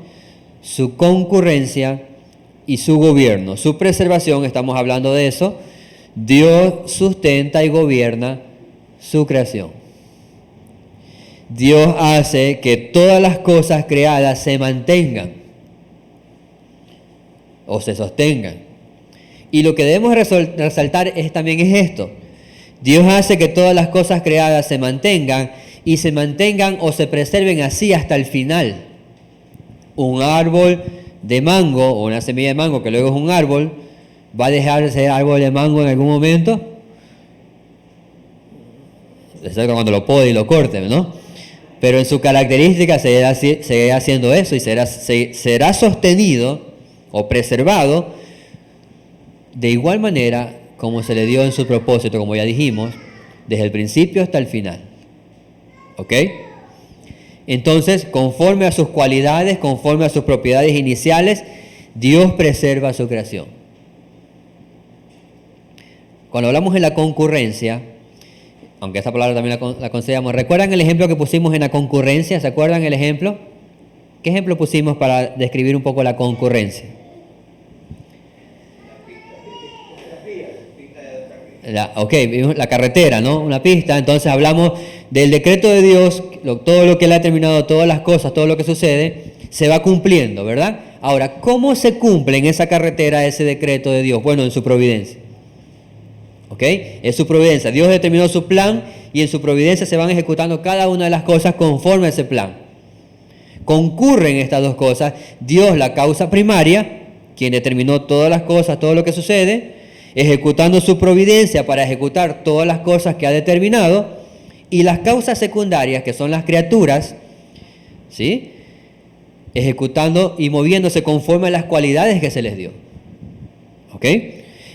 su concurrencia y su gobierno. Su preservación, estamos hablando de eso. Dios sustenta y gobierna su creación. Dios hace que todas las cosas creadas se mantengan o se sostengan. Y lo que debemos resaltar también es esto. Dios hace que todas las cosas creadas se mantengan y se mantengan o se preserven así hasta el final. Un árbol de mango o una semilla de mango que luego es un árbol, ¿va a dejar de ser árbol de mango en algún momento? Excepto cuando lo pode y lo corte, ¿no? Pero en su característica seguirá haciendo eso y será sostenido o preservado de igual manera como se le dio en su propósito, como ya dijimos, desde el principio hasta el final. ¿Ok? Entonces, conforme a sus cualidades, conforme a sus propiedades iniciales, Dios preserva su creación. Cuando hablamos de la concurrencia, aunque esa palabra también la consideramos, ¿recuerdan el ejemplo que pusimos en la concurrencia? ¿Se acuerdan el ejemplo? ¿Qué ejemplo pusimos para describir un poco la concurrencia? Vimos la carretera, ¿no? Una pista. Entonces hablamos del decreto de Dios, todo lo que Él ha determinado, todas las cosas, todo lo que sucede, se va cumpliendo, ¿verdad? Ahora, ¿cómo se cumple en esa carretera ese decreto de Dios? Bueno, en su providencia. ¿Ok? Es su providencia. Dios determinó su plan y en su providencia se van ejecutando cada una de las cosas conforme a ese plan. Concurren estas dos cosas. Dios, la causa primaria, quien determinó todas las cosas, todo lo que sucede, ejecutando su providencia para ejecutar todas las cosas que ha determinado, y las causas secundarias, que son las criaturas, ¿sí? Ejecutando y moviéndose conforme a las cualidades que se les dio. ¿Ok?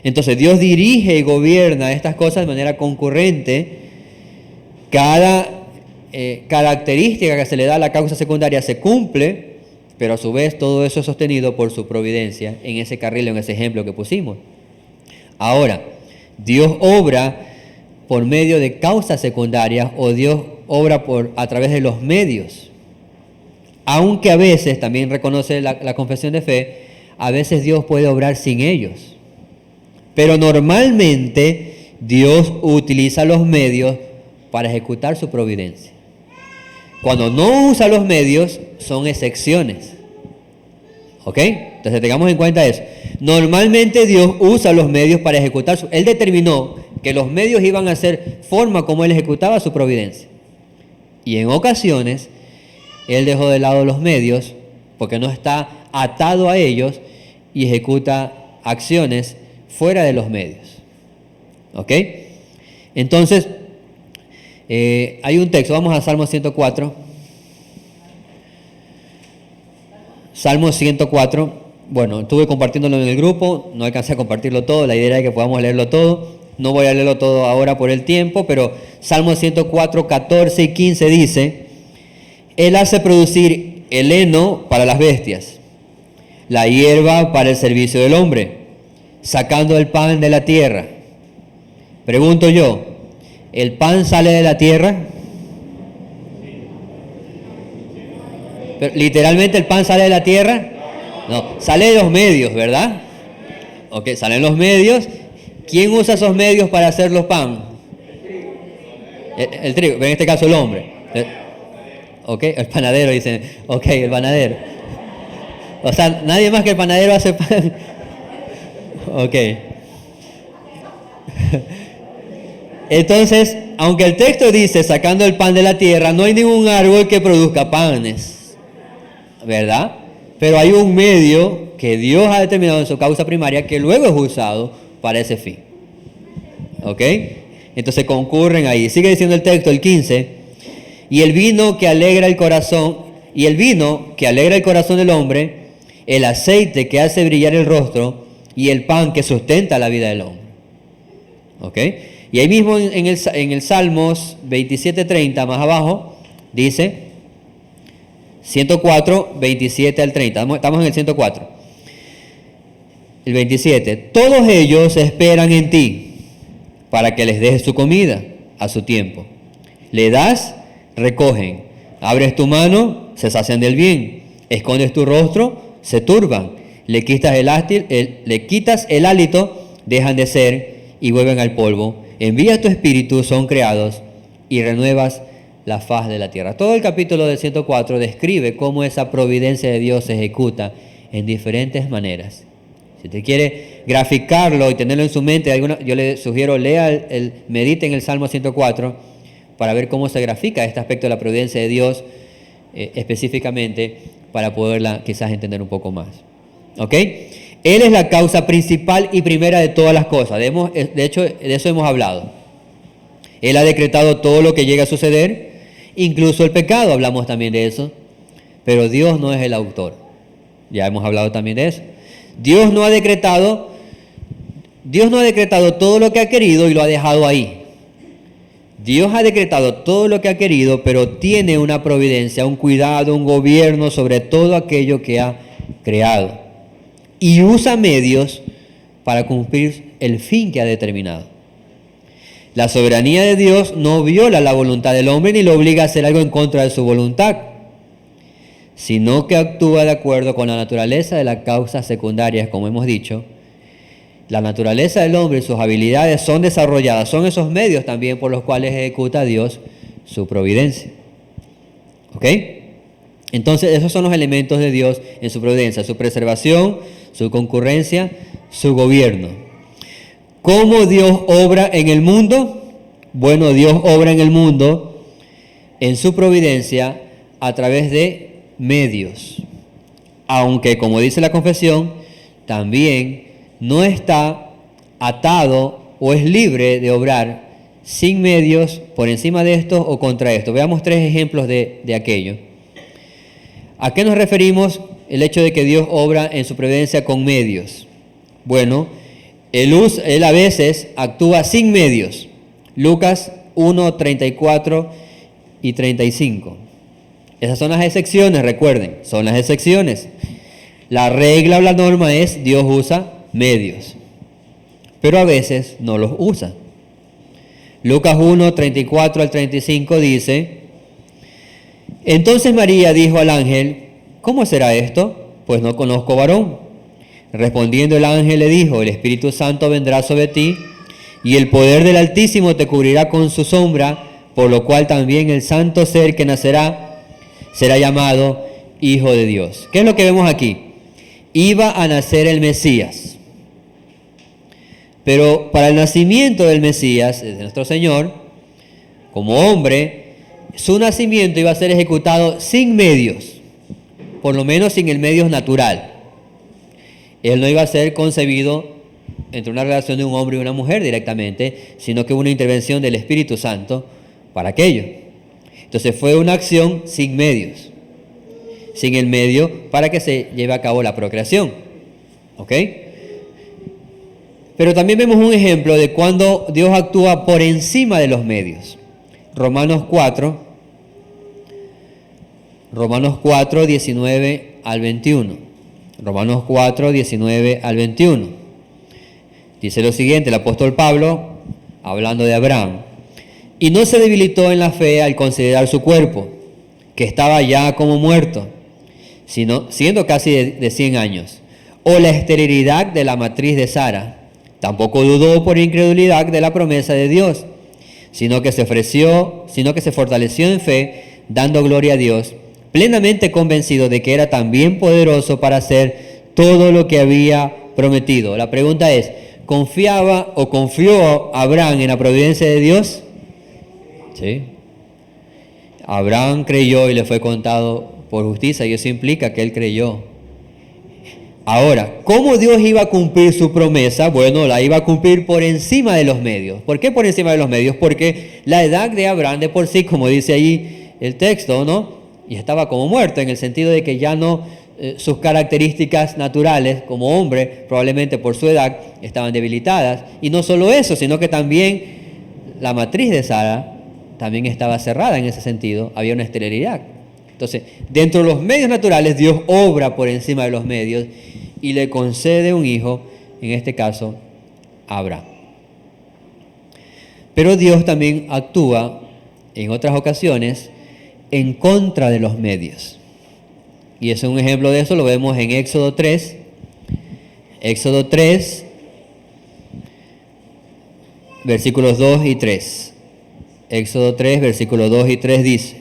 Entonces Dios dirige y gobierna estas cosas de manera concurrente. Cada característica que se le da a la causa secundaria se cumple, pero a su vez todo eso es sostenido por su providencia en ese carril, en ese ejemplo que pusimos. Ahora, Dios obra por medio de causas secundarias o Dios obra a través de los medios. Aunque a veces, también reconoce la confesión de fe, a veces Dios puede obrar sin ellos. Pero normalmente Dios utiliza los medios para ejecutar su providencia. Cuando no usa los medios, son excepciones. ¿Ok? Entonces tengamos en cuenta eso. Normalmente Dios usa los medios para ejecutar Él determinó que los medios iban a ser forma como Él ejecutaba su providencia. Y en ocasiones, Él dejó de lado los medios porque no está atado a ellos y ejecuta acciones fuera de los medios. ¿Ok? Entonces, hay un texto, vamos a Salmo 104. Salmo 104, Bueno, estuve compartiéndolo en el grupo, no alcancé a compartirlo todo, la idea era que podamos leerlo todo. No voy a leerlo todo ahora por el tiempo, pero Salmo 104, 14 y 15 dice: Él hace producir el heno para las bestias, la hierba para el servicio del hombre, sacando el pan de la tierra. Pregunto yo, ¿el pan sale de la tierra? Pero, ¿literalmente el pan sale de la tierra? No, sale de los medios, ¿verdad? Ok, salen los medios. ¿Quién usa esos medios para hacer los pan? El trigo, en este caso el hombre. Ok, el panadero, dicen. Ok, el panadero. O sea, nadie más que el panadero hace pan. Ok. Entonces, aunque el texto dice sacando el pan de la tierra, no hay ningún árbol que produzca panes, ¿verdad? Pero hay un medio que Dios ha determinado en su causa primaria que luego es usado para ese fin. ¿Ok? Entonces concurren ahí. Sigue diciendo el texto, el 15. Y el vino que alegra el corazón, del hombre, el aceite que hace brillar el rostro y el pan que sustenta la vida del hombre. ¿Ok? Y ahí mismo en el Salmos 27:30, más abajo, dice 104, 27 al 30. Estamos en el 104. El 27. Todos ellos esperan en ti para que les des su comida a su tiempo. Le das, recogen. Abres tu mano, se sacian del bien. Escondes tu rostro, se turban. Le quitas el hálito, dejan de ser y vuelven al polvo. Envías tu espíritu, son creados y renuevas la faz de la tierra. Todo el capítulo del 104 describe cómo esa providencia de Dios se ejecuta en diferentes maneras. Si usted quiere graficarlo y tenerlo en su mente, yo le sugiero medite en el Salmo 104 para ver cómo se grafica este aspecto de la providencia de Dios específicamente, para poderla quizás entender un poco más. ¿Ok? Él es la causa principal y primera de todas las cosas. De hecho, de eso hemos hablado. Él ha decretado todo lo que llega a suceder, incluso el pecado, hablamos también de eso. Pero Dios no es el autor. Ya hemos hablado también de eso. Dios no ha decretado todo lo que ha querido y lo ha dejado ahí. Dios ha decretado todo lo que ha querido, pero tiene una providencia, un cuidado, un gobierno sobre todo aquello que ha creado. Y usa medios para cumplir el fin que ha determinado. La soberanía de Dios no viola la voluntad del hombre ni lo obliga a hacer algo en contra de su voluntad, sino que actúa de acuerdo con la naturaleza de las causas secundarias, como hemos dicho. La naturaleza del hombre y sus habilidades son desarrolladas, son esos medios también por los cuales ejecuta Dios su providencia. ¿Ok? Entonces, esos son los elementos de Dios en su providencia: su preservación, su concurrencia, su gobierno. ¿Cómo Dios obra en el mundo? Bueno, Dios obra en el mundo, en su providencia, a través de medios. Aunque, como dice la confesión, también no está atado o es libre de obrar sin medios, por encima de esto o contra esto. Veamos tres ejemplos de aquello. ¿A qué nos referimos el hecho de que Dios obra en su providencia con medios? Bueno, Él a veces actúa sin medios. Lucas 1, 34 y 35. Esas son las excepciones, recuerden, son las excepciones. La regla o la norma es Dios usa medios, pero a veces no los usa. Lucas 1, 34 al 35 dice: Entonces María dijo al ángel: ¿Cómo será esto? Pues no conozco varón. Respondiendo el ángel le dijo: El Espíritu Santo vendrá sobre ti, y el poder del Altísimo te cubrirá con su sombra, por lo cual también el santo ser que nacerá será llamado Hijo de Dios. ¿Qué es lo que vemos aquí? Iba a nacer el Mesías. Pero para el nacimiento del Mesías, de nuestro Señor, como hombre, su nacimiento iba a ser ejecutado sin medios, por lo menos sin el medio natural. Él no iba a ser concebido entre una relación de un hombre y una mujer directamente, sino que hubo una intervención del Espíritu Santo para aquello. Entonces fue una acción sin medios, sin el medio para que se lleve a cabo la procreación. ¿Ok? Pero también vemos un ejemplo de cuando Dios actúa por encima de los medios. Romanos 4, 19 al 21. Romanos 4, 19 al 21. Dice lo siguiente, el apóstol Pablo, hablando de Abraham, y no se debilitó en la fe al considerar su cuerpo, que estaba ya como muerto, sino siendo casi de 100 años, o la esterilidad de la matriz de Sara. Tampoco dudó por incredulidad de la promesa de Dios, sino que se fortaleció en fe, dando gloria a Dios, plenamente convencido de que era también poderoso para hacer todo lo que había prometido. La pregunta es, ¿confiaba o confió Abraham en la providencia de Dios? Sí. Abraham creyó y le fue contado por justicia, y eso implica que él creyó. Ahora, ¿cómo Dios iba a cumplir su promesa? Bueno, la iba a cumplir por encima de los medios. ¿Por qué por encima de los medios? Porque la edad de Abraham de por sí, como dice ahí el texto, ¿no? Y estaba como muerto, en el sentido de que ya no, sus características naturales como hombre, probablemente por su edad, estaban debilitadas. Y no solo eso, sino que también la matriz de Sara también estaba cerrada en ese sentido, había una esterilidad. Entonces, dentro de los medios naturales, Dios obra por encima de los medios y le concede un hijo, en este caso, a Abraham. Pero Dios también actúa en otras ocasiones en contra de los medios. Y es un ejemplo de eso, lo vemos en Éxodo 3. Éxodo 3, versículos 2 y 3. Éxodo 3, versículos 2 y 3 dice: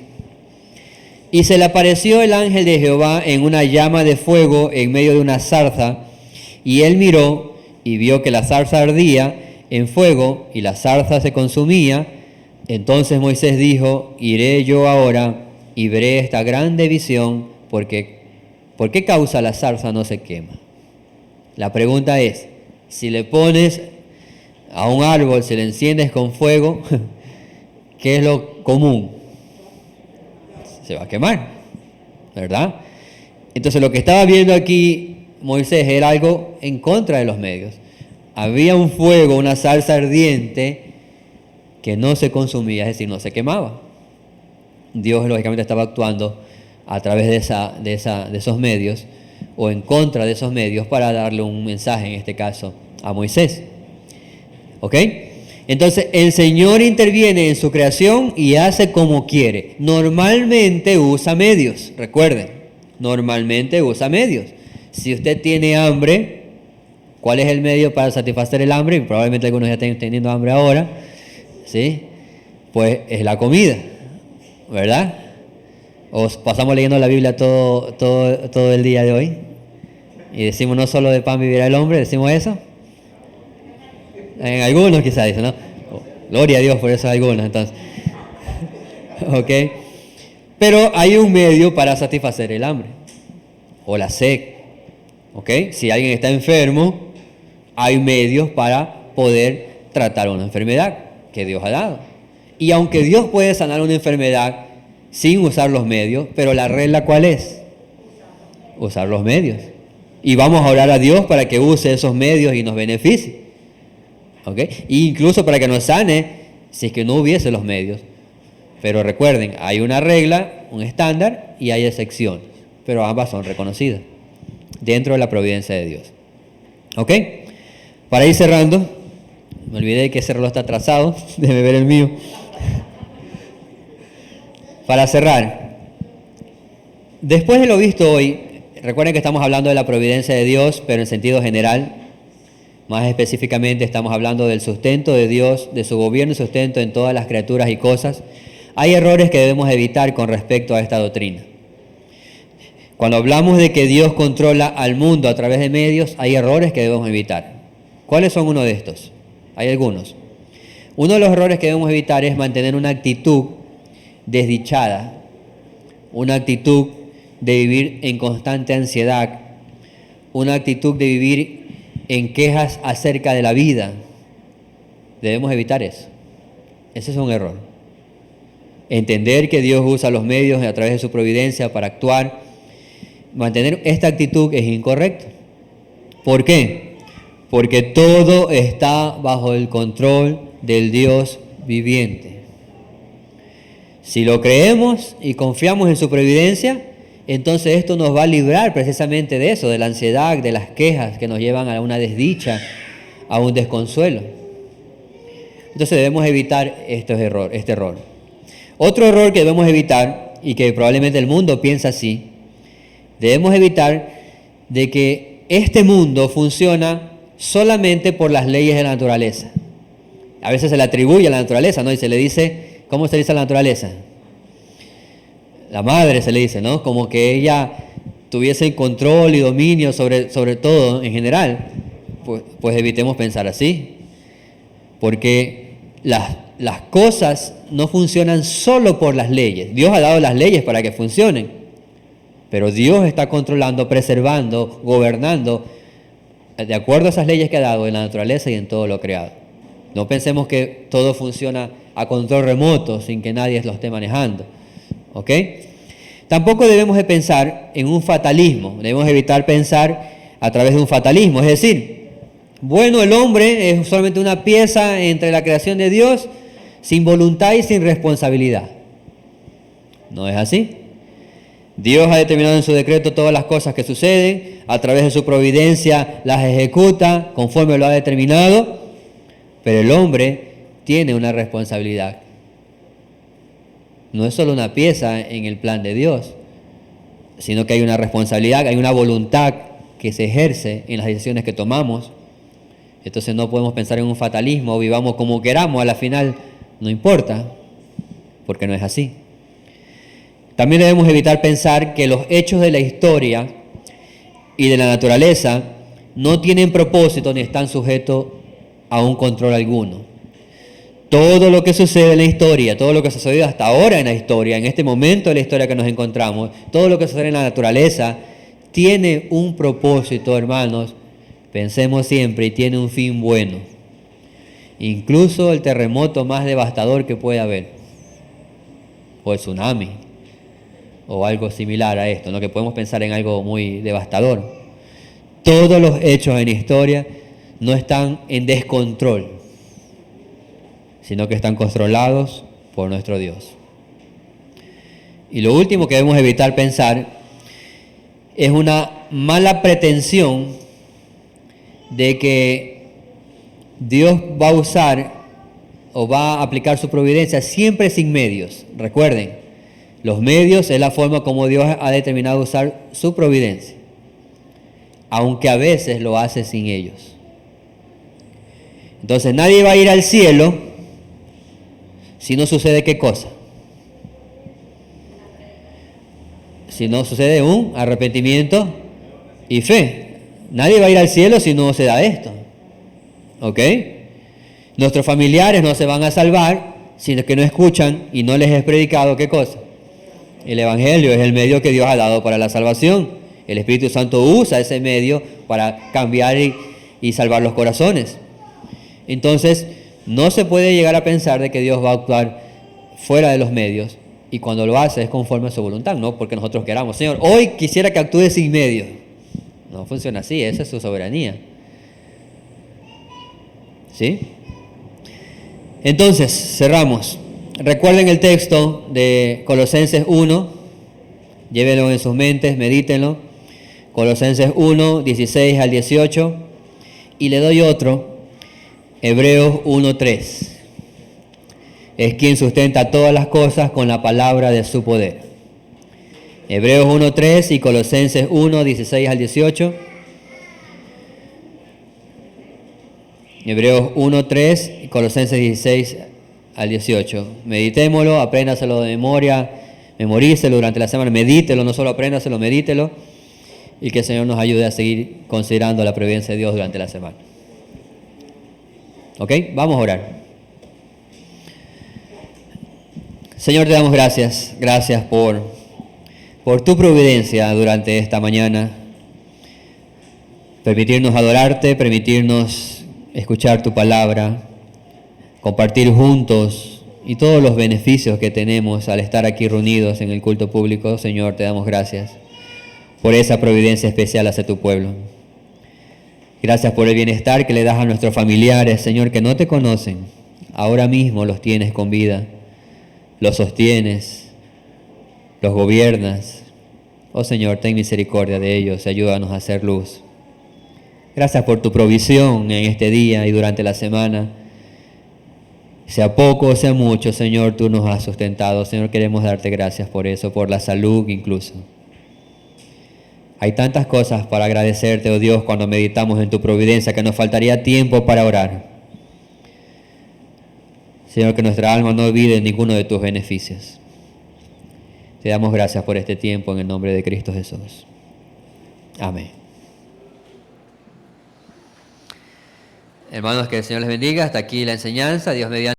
Y se le apareció el ángel de Jehová en una llama de fuego en medio de una zarza, y él miró y vio que la zarza ardía en fuego y la zarza se consumía. Entonces Moisés dijo: Iré yo ahora y veré esta grande visión, porque ¿por qué causa la zarza no se quema? La pregunta es, si le pones a un árbol, si le enciendes con fuego, ¿qué es lo común? Se va a quemar, ¿verdad? Entonces lo que estaba viendo aquí Moisés era algo en contra de los medios. Había un fuego, una zarza ardiente que no se consumía, es decir, no se quemaba. Dios lógicamente estaba actuando a través de esos medios o en contra de esos medios para darle un mensaje, en este caso, a Moisés. ¿Ok? Entonces, el Señor interviene en su creación y hace como quiere. Normalmente usa medios, recuerden, normalmente usa medios. Si usted tiene hambre, ¿cuál es el medio para satisfacer el hambre? Y probablemente algunos ya estén teniendo hambre ahora, ¿sí? Pues es la comida, ¿verdad? O pasamos leyendo la Biblia todo el día de hoy y decimos no solo de pan vivirá el hombre, decimos eso. En algunos quizás dicen, ¿no? Oh, gloria a Dios por eso algunos, entonces. ¿Ok? Pero hay un medio para satisfacer el hambre o la sed. ¿Ok? Si alguien está enfermo, hay medios para poder tratar una enfermedad que Dios ha dado. Y aunque Dios puede sanar una enfermedad sin usar los medios, pero la regla ¿cuál es? Usar los medios. Y vamos a orar a Dios para que use esos medios y nos beneficie. ¿Ok? E incluso para que nos sane si es que no hubiese los medios. Pero recuerden, hay una regla, un estándar y hay excepciones, pero ambas son reconocidas dentro de la providencia de Dios. ¿Ok? Para ir cerrando, me olvidé que ese reloj está atrasado, déjeme ver el mío. Para cerrar, después de lo visto hoy, recuerden que estamos hablando de la providencia de Dios, pero en sentido general. Más específicamente estamos hablando del sustento de Dios, de su gobierno y sustento en todas las criaturas y cosas. Hay errores que debemos evitar con respecto a esta doctrina. Cuando hablamos de que Dios controla al mundo a través de medios, hay errores que debemos evitar. ¿Cuáles son uno de estos? Hay algunos. Uno de los errores que debemos evitar es mantener una actitud desdichada, una actitud de vivir en constante ansiedad, una actitud de vivir en quejas acerca de la vida. Debemos evitar eso. Ese es un error. Entender que Dios usa los medios a través de su providencia para actuar. Mantener esta actitud es incorrecto. ¿Por qué? Porque todo está bajo el control del Dios viviente. Si lo creemos y confiamos en su providencia, entonces esto nos va a librar precisamente de eso, de la ansiedad, de las quejas que nos llevan a una desdicha, a un desconsuelo. Entonces debemos evitar este error. Otro error que debemos evitar, y que probablemente el mundo piensa así, debemos evitar de que este mundo funciona solamente por las leyes de la naturaleza. A veces se le atribuye a la naturaleza, ¿no? Y se le dice, ¿cómo se dice a la naturaleza? La madre se le dice, ¿no? Como que ella tuviese control y dominio sobre todo en general. Pues evitemos pensar así. Porque las cosas no funcionan solo por las leyes. Dios ha dado las leyes para que funcionen. Pero Dios está controlando, preservando, gobernando de acuerdo a esas leyes que ha dado en la naturaleza y en todo lo creado. No pensemos que todo funciona a control remoto sin que nadie lo esté manejando. ¿Ok? Tampoco debemos de pensar en un fatalismo. Debemos evitar pensar a través de un fatalismo. Es decir, bueno, el hombre es solamente una pieza entre la creación de Dios, sin voluntad y sin responsabilidad. No es así. Dios ha determinado en su decreto todas las cosas que suceden, a través de su providencia las ejecuta conforme lo ha determinado, pero el hombre tiene una responsabilidad. No es solo una pieza en el plan de Dios, sino que hay una responsabilidad, hay una voluntad que se ejerce en las decisiones que tomamos. Entonces no podemos pensar en un fatalismo, vivamos como queramos, a la final no importa, porque no es así. También debemos evitar pensar que los hechos de la historia y de la naturaleza no tienen propósito ni están sujetos a un control alguno. Todo lo que sucede en la historia, todo lo que ha sucedido hasta ahora en la historia, en este momento de la historia que nos encontramos, todo lo que sucede en la naturaleza, tiene un propósito, hermanos, pensemos siempre, y tiene un fin bueno. Incluso el terremoto más devastador que pueda haber, o el tsunami, o algo similar a esto, ¿no? Que podemos pensar en algo muy devastador. Todos los hechos en la historia no están en descontrol, sino que están controlados por nuestro Dios. Y lo último que debemos evitar pensar es una mala pretensión de que Dios va a usar o va a aplicar su providencia siempre sin medios. Recuerden, los medios es la forma como Dios ha determinado usar su providencia, aunque a veces lo hace sin ellos. Entonces nadie va a ir al cielo si no sucede ¿qué cosa? Si no sucede un arrepentimiento y fe. Nadie va a ir al cielo si no se da esto. ¿Ok? Nuestros familiares no se van a salvar si es que no escuchan y no les es predicado ¿qué cosa? El Evangelio es el medio que Dios ha dado para la salvación. El Espíritu Santo usa ese medio para cambiar y salvar los corazones. Entonces, no se puede llegar a pensar de que Dios va a actuar fuera de los medios, y cuando lo hace es conforme a su voluntad, no porque nosotros queramos. Señor, hoy quisiera que actúe sin medios. No funciona así, esa es su soberanía. ¿Sí? Entonces, cerramos. Recuerden el texto de Colosenses 1, llévenlo en sus mentes, medítenlo. Colosenses 1, 16 al 18, y le doy otro, Hebreos 1, 3. Es quien sustenta todas las cosas con la palabra de su poder. Hebreos 1, 3 y Colosenses 1, 16 al 18. Hebreos 1, 3 y Colosenses 16 al 18. Meditémoslo, apréndaselo de memoria, memorícelo durante la semana, medítelo, no solo apréndaselo, medítelo, y que el Señor nos ayude a seguir considerando la providencia de Dios durante la semana. ¿Ok? Vamos a orar. Señor, te damos gracias por tu providencia durante esta mañana, permitirnos adorarte, permitirnos escuchar tu palabra, compartir juntos y todos los beneficios que tenemos al estar aquí reunidos en el culto público. Señor, te damos gracias por esa providencia especial hacia tu pueblo. Gracias por el bienestar que le das a nuestros familiares, Señor, que no te conocen. Ahora mismo los tienes con vida, los sostienes, los gobiernas. Oh Señor, ten misericordia de ellos y ayúdanos a hacer luz. Gracias por tu provisión en este día y durante la semana. Sea poco o sea mucho, Señor, tú nos has sustentado. Señor, queremos darte gracias por eso, por la salud incluso. Hay tantas cosas para agradecerte, oh Dios, cuando meditamos en tu providencia, que nos faltaría tiempo para orar. Señor, que nuestra alma no olvide ninguno de tus beneficios. Te damos gracias por este tiempo en el nombre de Cristo Jesús. Amén. Hermanos, que el Señor les bendiga. Hasta aquí la enseñanza. Dios mediante.